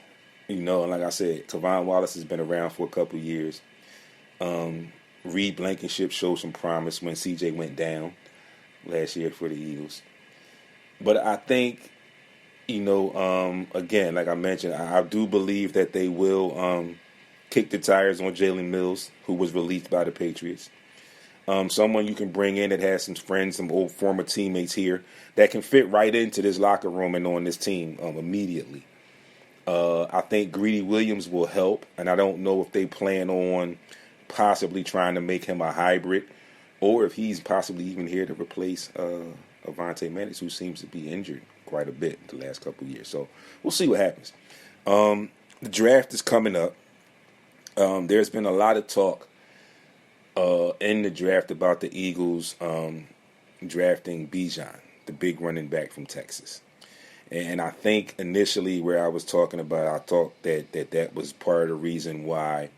You know, and like I said, Kevon Wallace has been around for a couple years. Reed Blankenship showed some promise when CJ went down last year for the Eagles. But I think, you know, again, like I mentioned, I do believe that they will kick the tires on Jalen Mills, who was released by the Patriots. Someone you can bring in that has some friends, some old former teammates here that can fit right into this locker room and on this team immediately. I think Greedy Williams will help, and I don't know if they plan on possibly trying to make him a hybrid, or if he's possibly even here to replace Avonte Maddox, who seems to be injured quite a bit the last couple of years. So we'll see what happens. The draft is coming up. There's been a lot of talk in the draft about the Eagles drafting Bijan, the big running back from Texas. And I think initially where I was talking about, I thought that was part of the reason why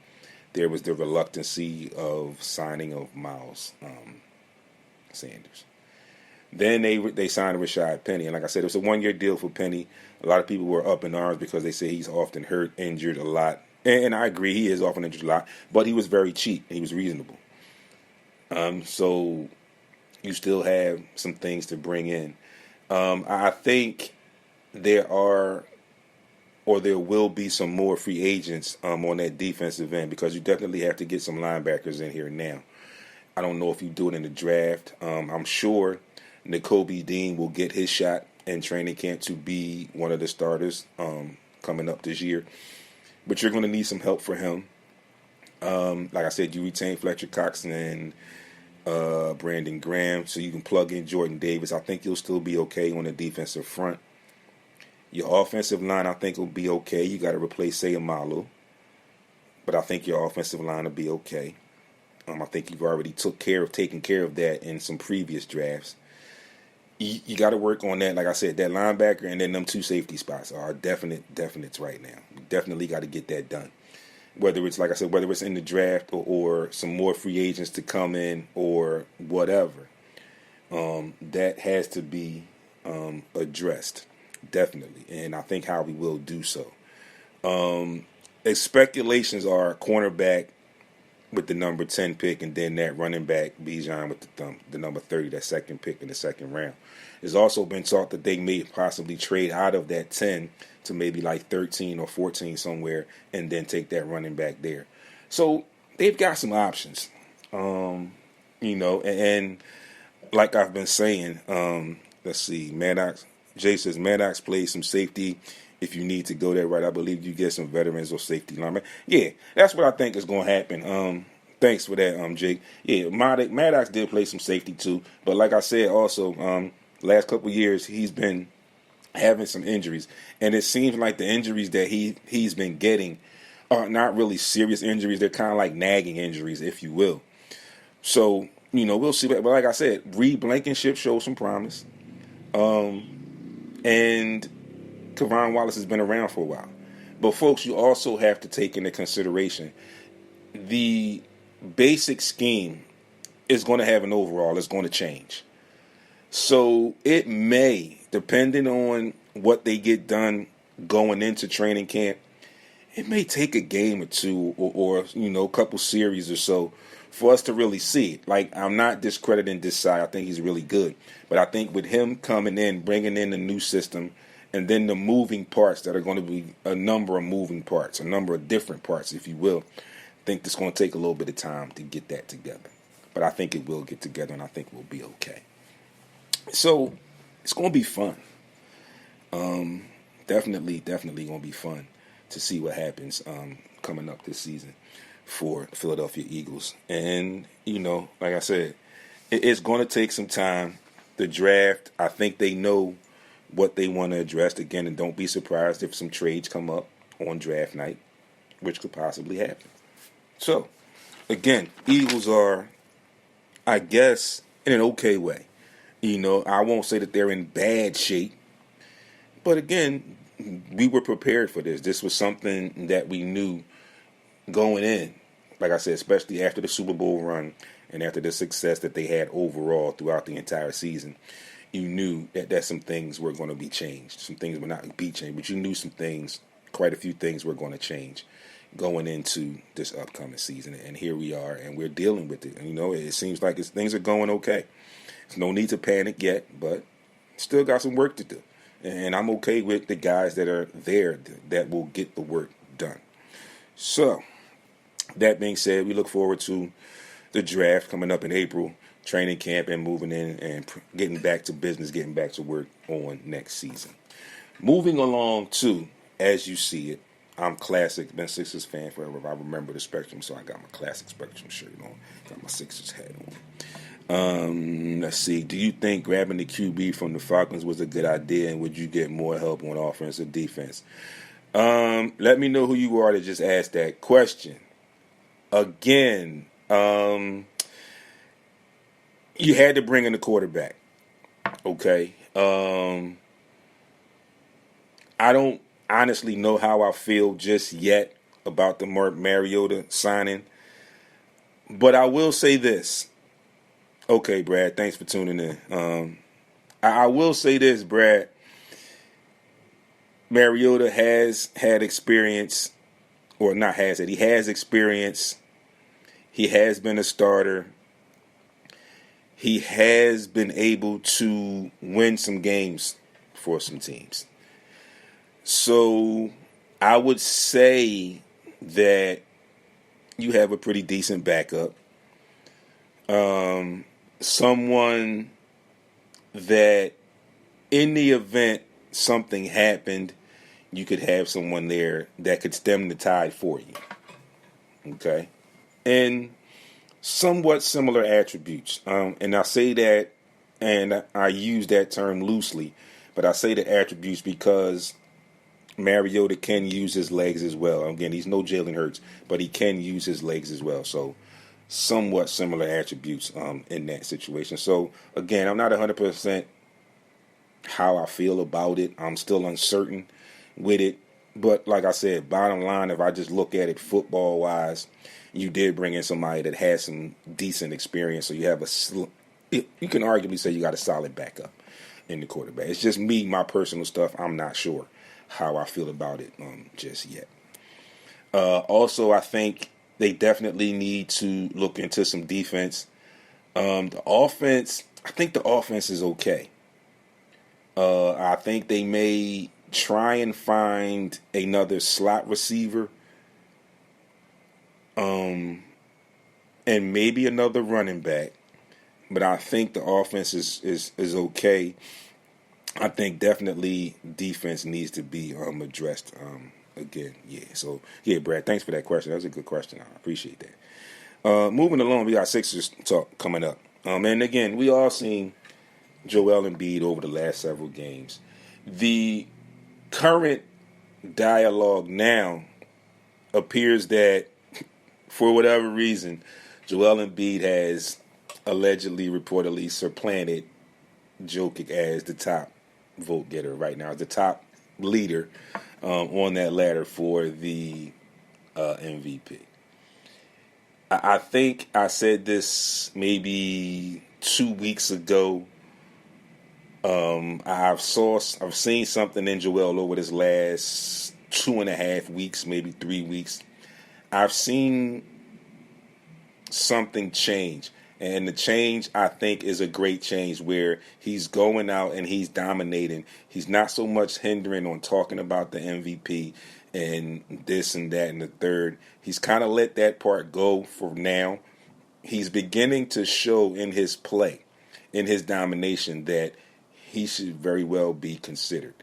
there was the reluctancy of signing of Miles Sanders. Then they signed Rashad Penny. And like I said, it was a one-year deal for Penny. A lot of people were up in arms because they say he's often hurt, injured a lot. And I agree, he is often injured a lot. But he was very cheap. He was reasonable. So you still have some things to bring in. I think there will be some more free agents on that defensive end, because you definitely have to get some linebackers in here now. I don't know if you do it in the draft. I'm sure Nakobe Dean will get his shot in training camp to be one of the starters coming up this year. But you're going to need some help for him. Like I said, you retain Fletcher Cox and Brandon Graham, so you can plug in Jordan Davis. I think you'll still be okay on the defensive front. Your offensive line, I think, will be okay. You got to replace Sayamalu, but I think your offensive line will be okay. I think you've already taken care of that in some previous drafts. You got to work on that. Like I said, that linebacker and then them two safety spots are definites right now. You definitely got to get that done. Whether it's, like I said, whether it's in the draft or some more free agents to come in or whatever, that has to be addressed, definitely. And I think Howie will do so. Speculations are cornerback with the number 10 pick, and then that running back, Bijan, with the number 30, that second pick in the second round. There's also been talk that they may possibly trade out of that 10 to maybe like 13 or 14 somewhere, and then take that running back there. So they've got some options, and like I've been saying, let's see, Jay says Maddox plays some safety if you need to go there, right? I believe you get some veterans or safety linemen. Yeah, that's what I think is going to happen. Thanks for that, Jake. Yeah, Maddox did play some safety too, but like I said, also last couple of years he's been having some injuries, and it seems like the injuries that he's been getting are not really serious injuries. They're kind of like nagging injuries, if you will. So we'll see. But like I said, Reed Blankenship showed some promise, and Kevon Wallace has been around for a while. But folks, you also have to take into consideration the basic scheme is going to have an overall. It's going to change. So it may, depending on what they get done going into training camp, it may take a game or two or a couple series or so for us to really see it. Like, I'm not discrediting this side. I think he's really good. But I think with him coming in, bringing in a new system, and then the moving parts that are going to be a number of moving parts, a number of different parts, if you will, I think it's going to take a little bit of time to get that together. But I think it will get together, and I think we'll be okay. So it's going to be fun. Definitely going to be fun to see what happens coming up this season for Philadelphia Eagles. And, like I said, it's going to take some time. The draft, I think they know what they want to address. Again, and don't be surprised if some trades come up on draft night, which could possibly happen. So, again, Eagles are, I guess, in an okay way. I won't say that they're in bad shape. But again, we were prepared for this. This was something that we knew going in. Like I said, especially after the Super Bowl run and after the success that they had overall throughout the entire season, you knew that some things were going to be changed. Some things would not be changed, but you knew some things, quite a few things were going to change going into this upcoming season. And here we are, and we're dealing with it. And, it seems like things are going okay. There's no need to panic yet, but still got some work to do. And I'm okay with the guys that are there that will get the work done. So, that being said, we look forward to the draft coming up in April, training camp, and moving in and getting back to business, getting back to work on next season. Moving along to, as you see it, I'm classic, been Sixers fan forever. I remember the Spectrum, so I got my classic Spectrum shirt on, got my Sixers hat on. Let's see. Do you think grabbing the QB from the Falcons was a good idea, and would you get more help on offense or defense? Let me know who you are that just asked that question. Again, you had to bring in the quarterback. Okay. I don't honestly know how I feel just yet about the Mariota signing, but I will say this. Okay, Brad, thanks for tuning in. I will say this, Brad. Mariota has had experience, or not has it, he has experience. He has been a starter. He has been able to win some games for some teams. So I would say that you have a pretty decent backup. Someone that in the event something happened, you could have someone there that could stem the tide for you. Okay? And somewhat similar attributes. And I say that, and I use that term loosely, but I say the attributes because Mariota can use his legs as well. Again, he's no Jalen Hurts, but he can use his legs as well. So somewhat similar attributes in that situation. So again, I'm not 100% how I feel about it. I'm still uncertain with it. But like I said, bottom line, if I just look at it football-wise, you did bring in somebody that has some decent experience. So you have you can arguably say you got a solid backup in the quarterback. It's just me, my personal stuff. I'm not sure how I feel about it just yet. Also, I think they definitely need to look into some defense. The offense, I think the offense is okay. I think they may try and find another slot receiver, and maybe another running back. But I think the offense is okay. I think definitely defense needs to be addressed again. Yeah. So yeah, Brad, thanks for that question. That was a good question. I appreciate that. Moving along, we got Sixers talk coming up. And again, we all seen Joel Embiid over the last several games. The current dialogue now appears that for whatever reason, Joel Embiid has allegedly, reportedly supplanted Jokic as the top vote getter right now, the top leader on that ladder for the MVP. I think I said this maybe 2 weeks ago. I've seen something in Joel over this last 2.5 weeks, maybe 3 weeks. I've seen something change. And the change, I think, is a great change where he's going out and he's dominating. He's not so much hindering on talking about the MVP and this and that and the third. He's kind of let that part go for now. He's beginning to show in his play, in his domination, that he should very well be considered.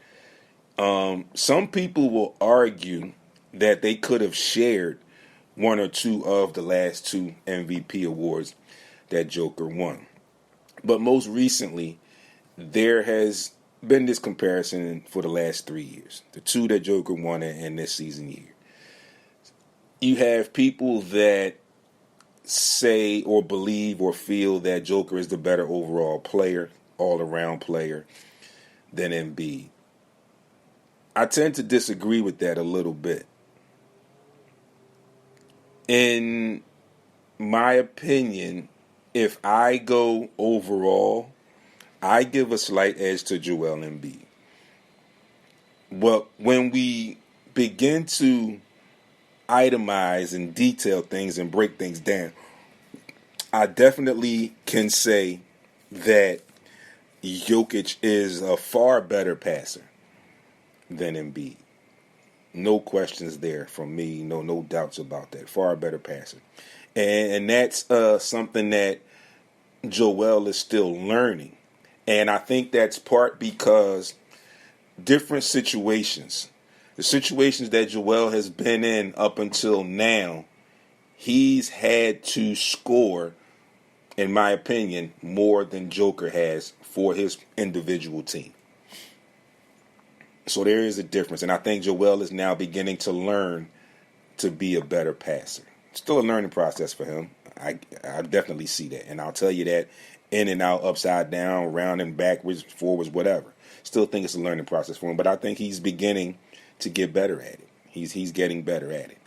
Some people will argue that they could have shared one or two of the last two MVP awards that Joker won. But most recently, there has been this comparison for the last 3 years. The two that Joker won in this season year. You have people that say or believe or feel that Joker is the better overall player, all-around player, than Embiid. I tend to disagree with that a little bit. In my opinion, if I go overall, I give a slight edge to Joel Embiid. But when we begin to itemize and detail things and break things down, I definitely can say that Jokic is a far better passer than Embiid. No questions there from me. No doubts about that. Far better passer. And that's something that Joel is still learning. And I think that's part because different situations, the situations that Joel has been in up until now, he's had to score, in my opinion, more than Joker has for his individual team. So there is a difference. And I think Joel is now beginning to learn to be a better passer. Still a learning process for him. I definitely see that. And I'll tell you that in and out, upside down, round and backwards, forwards, whatever. Still think it's a learning process for him. But I think he's beginning to get better at it. He's getting better at it.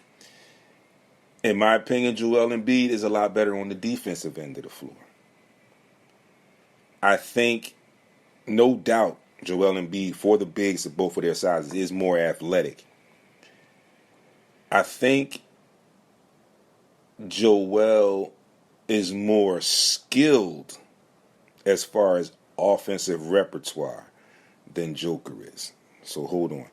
In my opinion, Joel Embiid is a lot better on the defensive end of the floor. I think, no doubt, Joel Embiid, for the bigs of both of their sizes, is more athletic. I think Joel is more skilled as far as offensive repertoire than Joker is. So hold on.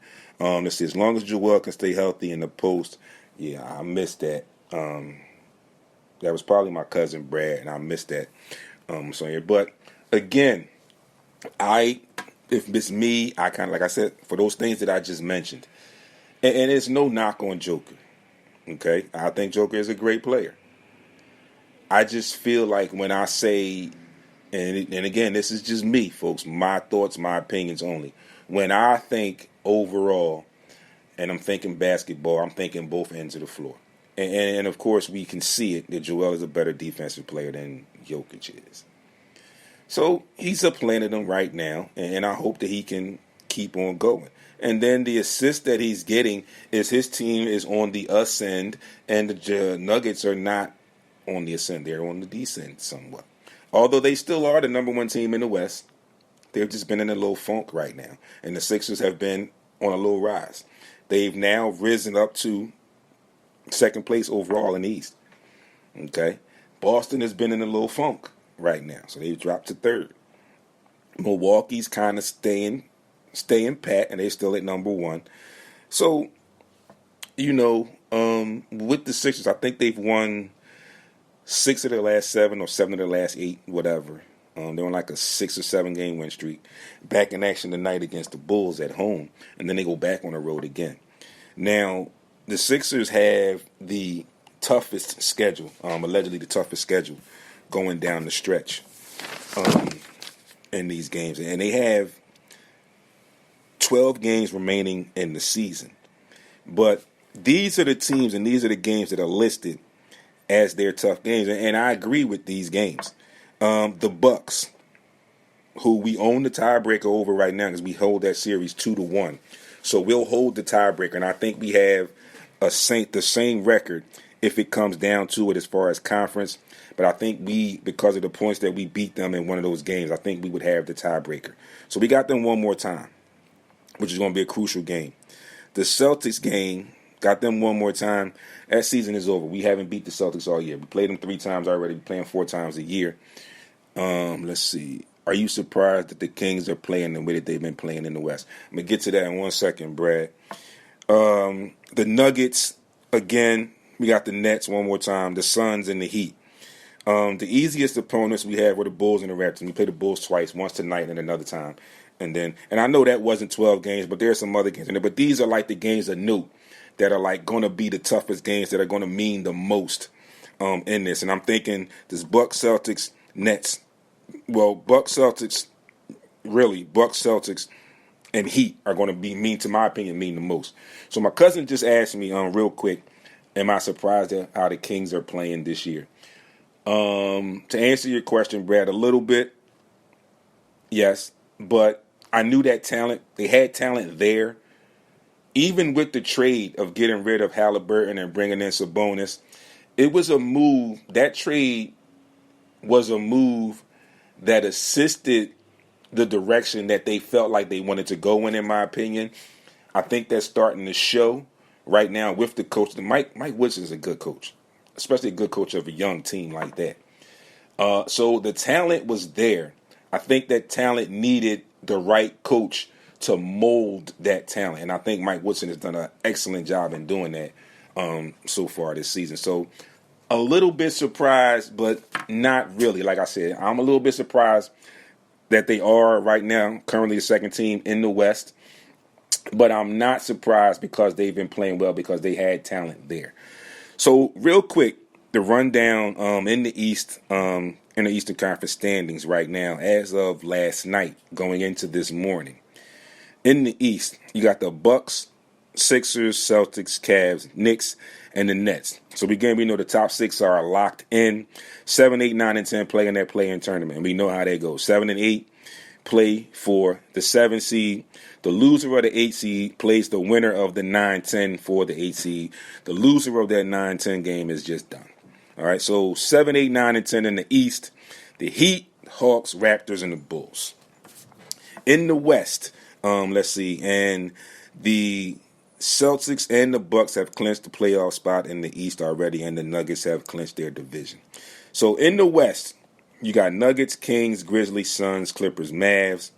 Let's see. As long as Joel can stay healthy in the post, yeah, I missed that. That was probably my cousin Brad, and I missed that. But again, if it's me, I kind of, like I said, for those things that I just mentioned, and it's no knock on Joker. Okay, I think Joker is a great player. I just feel like when I say, and again, this is just me, folks, my thoughts, my opinions only. When I think overall, and I'm thinking basketball, I'm thinking both ends of the floor. And of course, we can see it that Joel is a better defensive player than Jokic is. So he's supplanting them right now, and I hope that he can keep on going. And then the assist that he's getting is his team is on the ascend, and the Nuggets are not on the ascend. They're on the descent somewhat. Although they still are the number one team in the West, they've just been in a little funk right now. And the Sixers have been on a little rise. They've now risen up to second place overall in the East. Okay? Boston has been in a little funk right now, so they've dropped to third. Milwaukee's kind of staying pat, and they're still at number one. So, with the Sixers, I think they've won 6 of their last 7 or 7 of their last 8, whatever. They're on like a 6 or 7 game win streak. Back in action tonight against the Bulls at home, and then they go back on the road again. Now, the Sixers have the toughest schedule, allegedly the toughest schedule, going down the stretch in these games. And they have 12 games remaining in the season. But these are the teams and these are the games that are listed as their tough games. And I agree with these games. The Bucks, who we own the tiebreaker over right now because we hold that series 2-1. So we'll hold the tiebreaker. And I think we have the same record if it comes down to it as far as conference. But I think because of the points that we beat them in one of those games, I think we would have the tiebreaker. So we got them one more time, which is going to be a crucial game. The Celtics game, got them one more time. That season is over. We haven't beat the Celtics all year. We played them 3 times already. We're playing 4 times a year. Let's see. Are you surprised that the Kings are playing the way that they've been playing in the West? I'm going to get to that in 1 second, Brad. The Nuggets, again, we got the Nets one more time. The Suns and the Heat. The easiest opponents we had were the Bulls and the Raptors. We played the Bulls twice, once tonight and another time. And I know that wasn't 12 games, but there are some other games in there. But these are like the games anew that are like going to be the toughest games that are going to mean the most in this. And I'm thinking this Bucks, Celtics, Nets. Well, Bucks, Celtics, and Heat are going to mean the most. So my cousin just asked me real quick, am I surprised at how the Kings are playing this year? To answer your question, Brad, a little bit, yes. But I knew that talent, they had talent there. Even with the trade of getting rid of Halliburton and bringing in Sabonis, it was a move, that trade was a move that assisted the direction that they felt like they wanted to go in my opinion. I think that's starting to show right now with the coach. Mike Woods is a good coach, especially a good coach of a young team like that. So the talent was there. I think that talent needed the right coach to mold that talent. And I think Mike Woodson has done an excellent job in doing that so far this season. So a little bit surprised, but not really. Like I said, I'm a little bit surprised that they are right now currently the second team in the West. But I'm not surprised because they've been playing well because they had talent there. So real quick, the rundown in the East, in the Eastern Conference standings right now, as of last night, going into this morning. In the East, you got the Bucks, Sixers, Celtics, Cavs, Knicks, and the Nets. So again, we know the top six are locked in. 7, 8, 9, and 10 play in that play-in tournament. And we know how that goes. 7 and 8 play for the 7 seed. The loser of the 8 seed plays the winner of the 9-10 for the 8 seed. The loser of that 9-10 game is just done. All right, so 7, 8, 9, and 10 in the East. The Heat, Hawks, Raptors, and the Bulls. In the West, let's see, and the Celtics and the Bucks have clinched the playoff spot in the East already, and the Nuggets have clinched their division. So in the West, you got Nuggets, Kings, Grizzlies, Suns, Clippers, Mavs.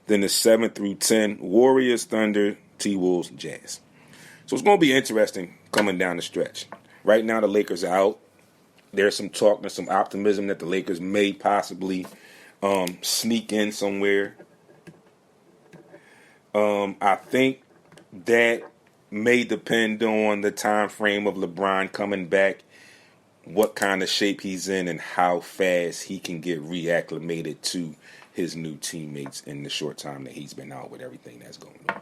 Then the 7 through 10, Warriors, Thunder, T-Wolves, Jazz. So it's going to be interesting coming down the stretch. Right now the Lakers are out. There's some talk and some optimism that the Lakers may possibly sneak in somewhere. I think that may depend on the time frame of LeBron coming back, what kind of shape he's in, and how fast he can get reacclimated to his new teammates in the short time that he's been out with everything that's going on.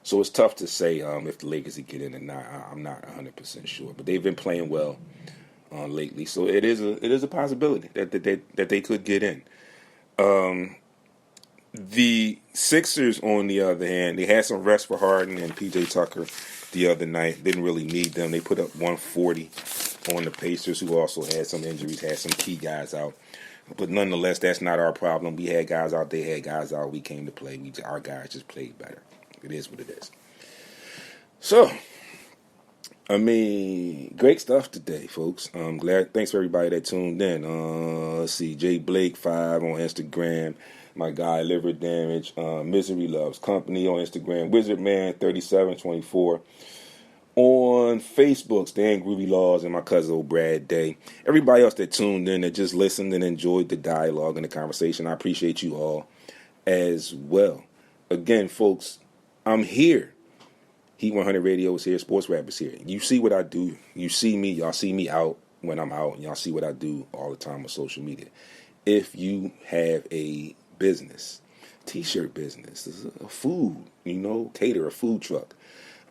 So it's tough to say if the Lakers will get in or not. I'm not 100% sure, but they've been playing well lately, so it is a possibility that they could get in. The Sixers, on the other hand, they had some rest for Harden and P.J. Tucker the other night. Didn't really need them. They put up 140 on the Pacers, who also had some injuries, had some key guys out. But nonetheless, that's not our problem. We had guys out, they had guys out. We came to play. Our guys just played better. It is what it is. So, I mean, great stuff today, folks. I'm glad. Thanks for everybody that tuned in. Let's see, Jay Blake 5 on Instagram. My guy Liver Damage. Misery Loves Company on Instagram. Wizardman 3724 on Facebook. Stan Groovy Laws and my cousin old Brad Day. Everybody else that tuned in that just listened and enjoyed the dialogue and the conversation, I appreciate you all as well. Again, folks, I'm here. Heat 100 Radio is here. SportsRap is here. You see what I do. You see me. Y'all see me out when I'm out. And y'all see what I do all the time on social media. If you have a business, t-shirt business, a food, cater, a food truck,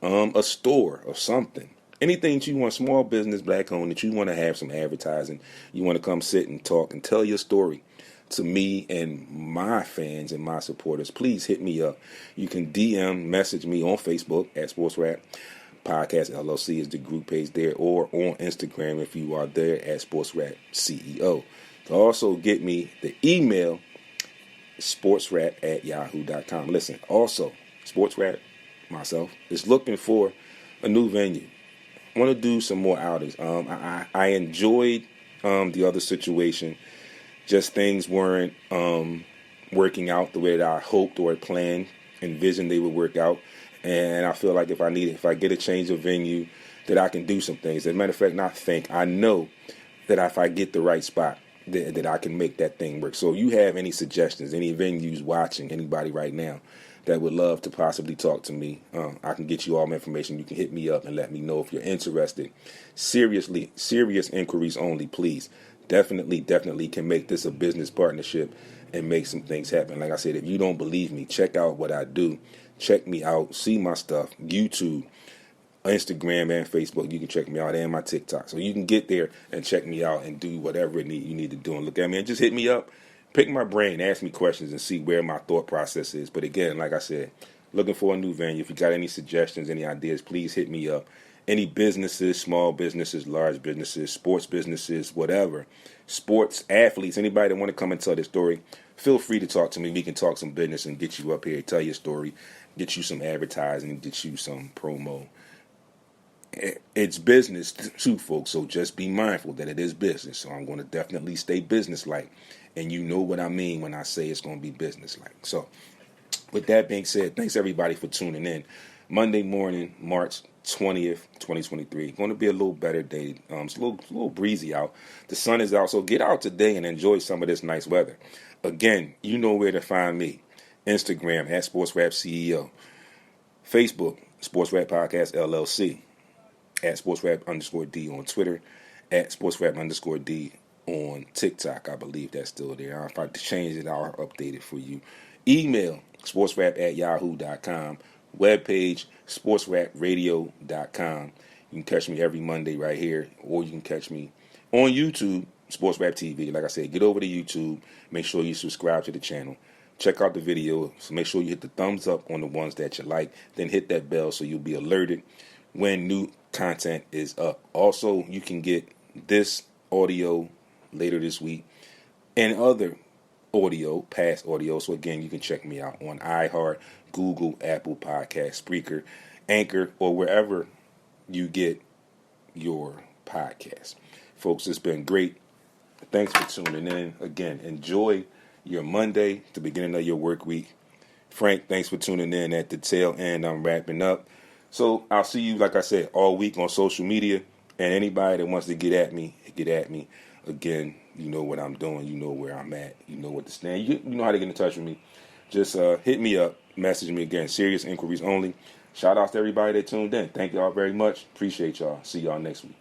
a store or something, anything that you want, small business, black owned, that you want to have some advertising, you want to come sit and talk and tell your story to me and my fans and my supporters, please hit me up. You can DM, message me on Facebook at SportsRap Podcast LLC is the group page there, or on Instagram if you are there at SportsRap CEO. You can also get me the email sportsrap@yahoo.com. Listen, also, SportsRap, myself, is looking for a new venue. I want to do some more outings. I enjoyed the other situation. Just things weren't working out the way that I hoped or planned, envisioned they would work out. And I feel like if I get a change of venue, that I can do some things. As a matter of fact, I know that if I get the right spot, that I can make that thing work. So if you have any suggestions, any venues watching, anybody right now that would love to possibly talk to me, I can get you all my information. You can hit me up and let me know if you're interested. Serious inquiries only, please. Definitely can make this a business partnership and make some things happen. Like I said, if you don't believe me, check out what I do. Check me out. See my stuff. YouTube, Instagram, and Facebook. You can check me out, and my TikTok. So you can get there and check me out and do whatever you need to do. And look at me and just hit me up. Pick my brain. Ask me questions and see where my thought process is. But again, like I said, looking for a new venue. If you got any suggestions, any ideas, please hit me up. Any businesses, small businesses, large businesses, sports businesses, whatever, sports, athletes, anybody that want to come and tell their story, feel free to talk to me. We can talk some business and get you up here, tell your story, get you some advertising, get you some promo. It's business too, folks, so just be mindful that it is business. So I'm going to definitely stay business-like, and you know what I mean when I say it's going to be business-like. So With that being said, thanks everybody for tuning in. Monday morning, March 20th, 2023. Going to be a little better day. It's a little breezy out. The sun is out, so get out today and enjoy some of this nice weather. Again, you know where to find me. Instagram at SportsRap CEO. Facebook, SportsRap Podcast LLC. At SportsRap_D on Twitter. At SportsRap_D on TikTok. I believe that's still there. If I change it, I'll update it for you. Email, sportsrap@yahoo.com. Webpage, sportsrapradio.com. You can catch me every Monday right here, or you can catch me on YouTube, SportsRap TV. Like I said, get over to YouTube. Make sure you subscribe to the channel. Check out the video. So make sure you hit the thumbs up on the ones that you like. Then hit that bell so you'll be alerted when new content is up. Also, you can get this audio later this week and other audio, past audio. So again, you can check me out on iHeart, Google, Apple Podcast, Spreaker, Anchor, or wherever you get your podcast. Folks, it's been great. Thanks for tuning in. Again, enjoy your Monday, the beginning of your work week. Frank, thanks for tuning in at the tail end. I'm wrapping up. So I'll see you, like I said, all week on social media. And anybody that wants to get at me, get at me. Again, you know what I'm doing. You know where I'm at. You know what to stand. You know how to get in touch with me. Just hit me up. Message me again. Serious inquiries only. Shout out to everybody that tuned in. Thank y'all very much. Appreciate y'all. See y'all next week.